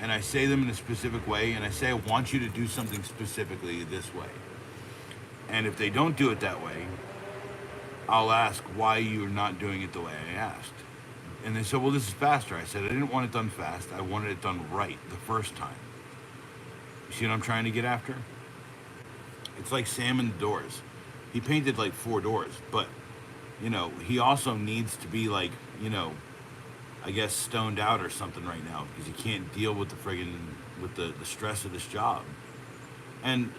and I say them in a specific way, and I say I want you to do something specifically this way. And if they don't do it that way, I'll ask why you're not doing it the way I asked. And they said, well, this is faster. I said, I didn't want it done fast. I wanted it done right the first time. You see what I'm trying to get after? It's like Sam and the doors. He painted like 4 doors, but, you know, he also needs to be like, you know, I guess stoned out or something right now because he can't deal with the friggin' with the stress of this job. And,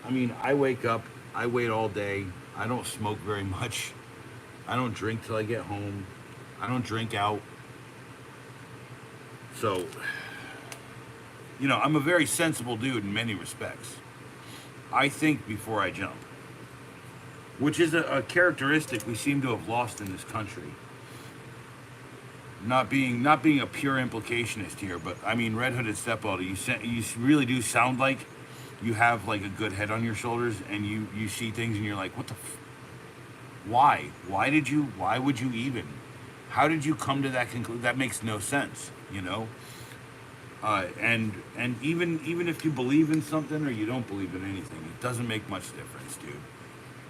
I mean, I wake up, I wait all day. I don't smoke very much. I don't drink till I get home. I don't drink out. So, you know, I'm a very sensible dude in many respects. I think before I jump, which is a characteristic we seem to have lost in this country. Not being a pure implicationist here, but I mean, Red Hooded Stepladder, you really do sound like you have like a good head on your shoulders, and you see things and you're like, what the why? Why would you even? How did you come to that conclusion? That makes no sense, you know? And even if you believe in something or you don't believe in anything, it doesn't make much difference, dude.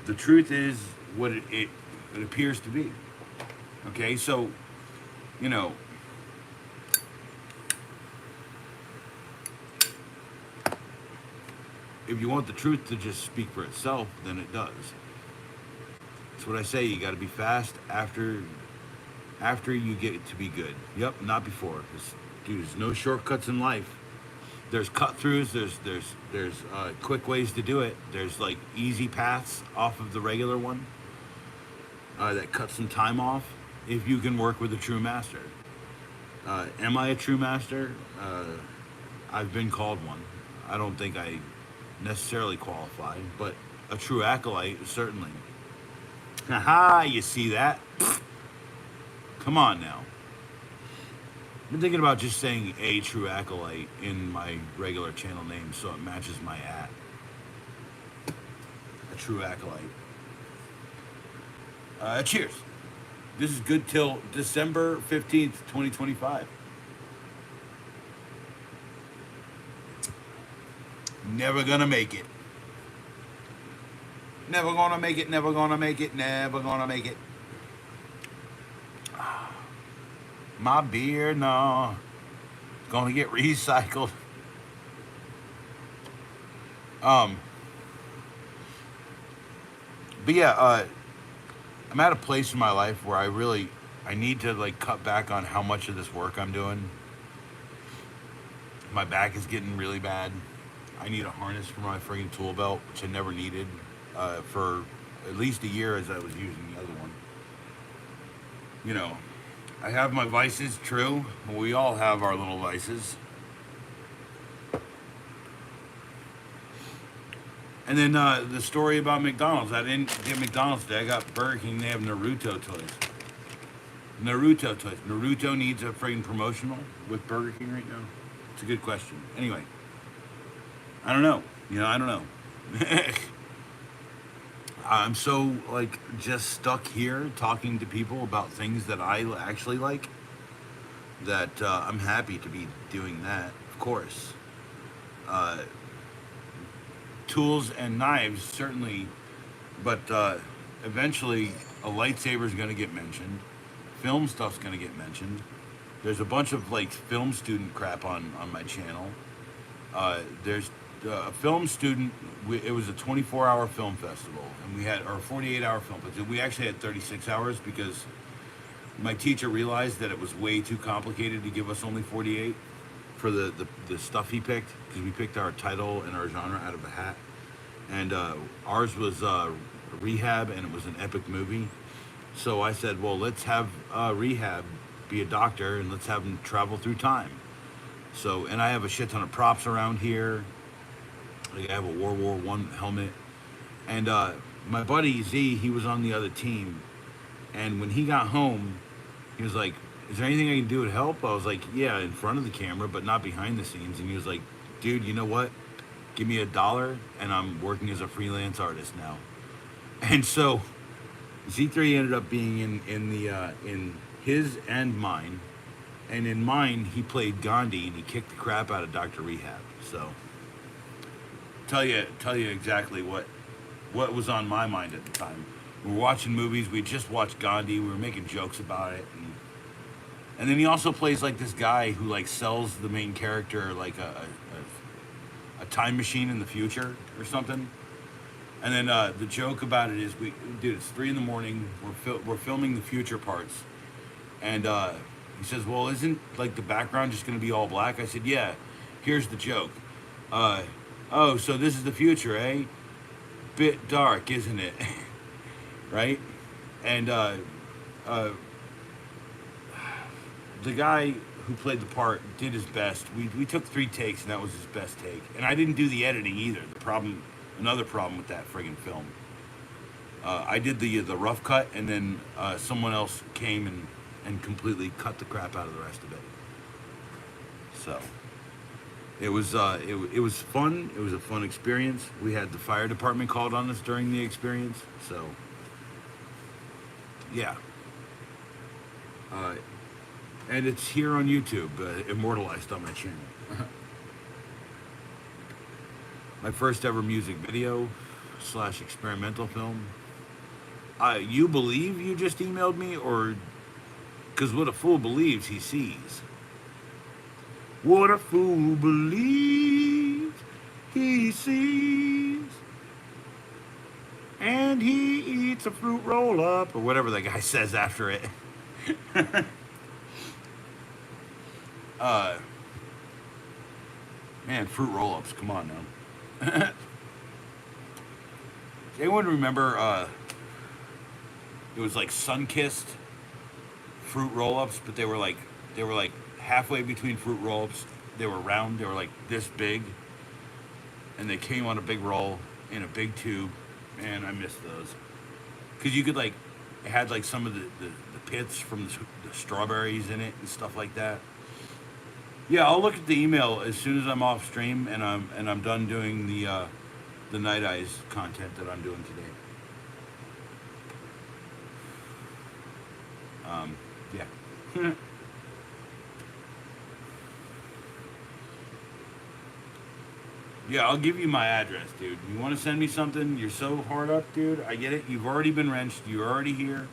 The truth is what it appears to be. Okay, so, you know, if you want the truth to just speak for itself, then it does. That's what I say. You got to be fast after after you get it to be good. Yep, not before. Dude, there's no shortcuts in life. There's cut throughs. There's quick ways to do it. There's like easy paths off of the regular one that cut some time off. If you can work with a true master. Am I a true master? I've been called one. I don't think I necessarily qualify, but a true acolyte certainly. Haha, you see that? Come on now. I've been thinking about just saying a true acolyte in my regular channel name so it matches my at. A true acolyte. Cheers. This is good till December 15th, 2025. Never gonna make it. Never gonna make it, never gonna make it, never gonna make it. My beer, no. Gonna get recycled. Um, but yeah, I'm at a place in my life where I need to like cut back on how much of this work I'm doing. My back is getting really bad. I need a harness for my friggin' tool belt, which I never needed for at least a year as I was using the other one. You know, I have my vices, true. We all have our little vices. And then the story about McDonald's. I didn't get McDonald's today. I got Burger King. They have Naruto toys. Naruto toys. Naruto needs a friggin' promotional with Burger King right now? It's a good question. Anyway, I don't know. I don't know. I'm so like just stuck here talking to people about things that I actually like that I'm happy to be doing that, of course. Uh, Tools and knives certainly, but eventually a lightsaber is going to get mentioned. Film stuff's going to get mentioned. There's a bunch of like film student crap on my channel. There's a film student. It was a 24-hour film festival, and we had or 48-hour film festival. We actually had 36 hours because my teacher realized that it was way too complicated to give us only 48 for the stuff he picked, because we picked our title and our genre out of a hat, and ours was Rehab, and it was an epic movie. So I said, well, let's have Rehab be a doctor, and let's have him travel through time. So, and I have a shit ton of props around here. Like I have a World War One helmet, and my buddy Z, he was on the other team, and when he got home, he was like, is there anything I can do to help? I was like, yeah, in front of the camera, but not behind the scenes. And he was like, dude, you know what? Give me $1 and I'm working as a freelance artist now. And so Z3 ended up being in his and mine. And in mine, he played Gandhi and he kicked the crap out of Dr. Rehab. So tell you exactly what was on my mind at the time. We were watching movies. We just watched Gandhi. We were making jokes about it. And then he also plays like this guy who like sells the main character like a time machine in the future or something. And then the joke about it is, dude, it's 3 a.m. We're filming the future parts, and he says, well, isn't like the background just gonna be all black? I said, yeah. Here's the joke. Oh, so this is the future, eh? Bit dark, isn't it? Right? And the guy who played the part did his best. We took 3 takes, and that was his best take. And I didn't do the editing either. Another problem with that friggin' film. I did the rough cut, and then someone else came and completely cut the crap out of the rest of it. So it was fun. It was a fun experience. We had the fire department called on us during the experience. So yeah. And it's here on YouTube, immortalized on my channel. My first ever music video / experimental film. You believe you just emailed me, or because what a fool believes he sees. What a fool believes he sees, and he eats a fruit roll up, or whatever that guy says after it. Man, fruit roll-ups. Come on now. Does anyone remember? It was like sun-kissed fruit roll-ups, but they were like halfway between fruit roll-ups. They were round. They were like this big, and they came on a big roll in a big tube. Man, I miss those. Cause you could like, it had like some of the pits from the strawberries in it and stuff like that. Yeah, I'll look at the email as soon as I'm off stream and I'm done doing the Night Eyes content that I'm doing today. Yeah. Yeah, I'll give you my address, dude. You want to send me something? You're so hard up, dude. I get it. You've already been wrenched. You're already here.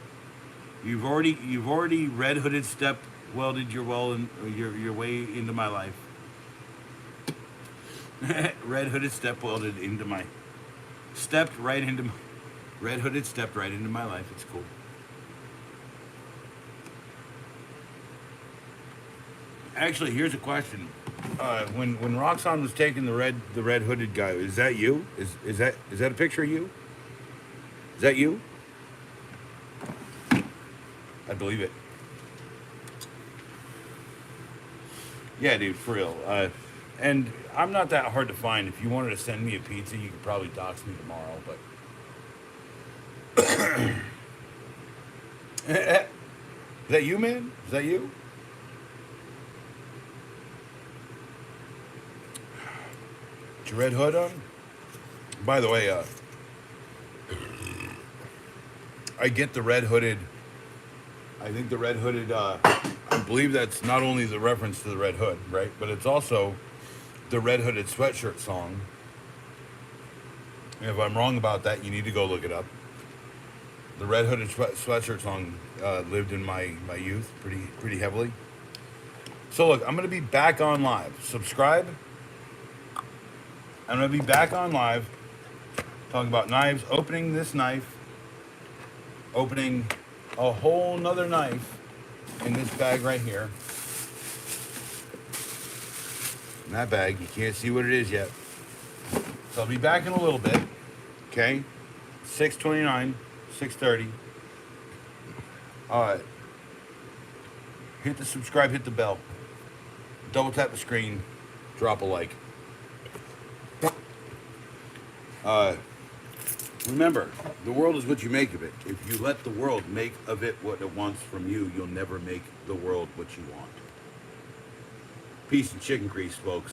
You've already red hooded step welded your way into my life. Red hooded step welded into my stepped right into my red hooded stepped right into my life. It's cool. Actually, here's a question. When Roxanne was taking the red hooded guy, is that you? Is that a picture of you? Is that you? I believe it. Yeah, dude, for real. And I'm not that hard to find. If you wanted to send me a pizza, you could probably dox me tomorrow. But is that you, man? Is that you? Is your red hood on? By the way, I get the red hooded. I think the red hooded. I believe that's not only the reference to the Red Hood, right? But it's also the Red Hooded Sweatshirt song. And if I'm wrong about that, you need to go look it up. The Red Hooded Sweatshirt song lived in my youth pretty heavily. So look, I'm gonna be back on live. Subscribe. I'm gonna be back on live talking about knives. Opening this knife. Opening a whole nother knife in this bag right here. In that bag, you can't see what it is yet. So I'll be back in a little bit. Okay? 6:29, 6:30. Hit the subscribe, hit the bell. Double tap the screen, drop a like. Remember, the world is what you make of it. If you let the world make of it what it wants from you, you'll never make the world what you want. Peace and chicken grease, folks.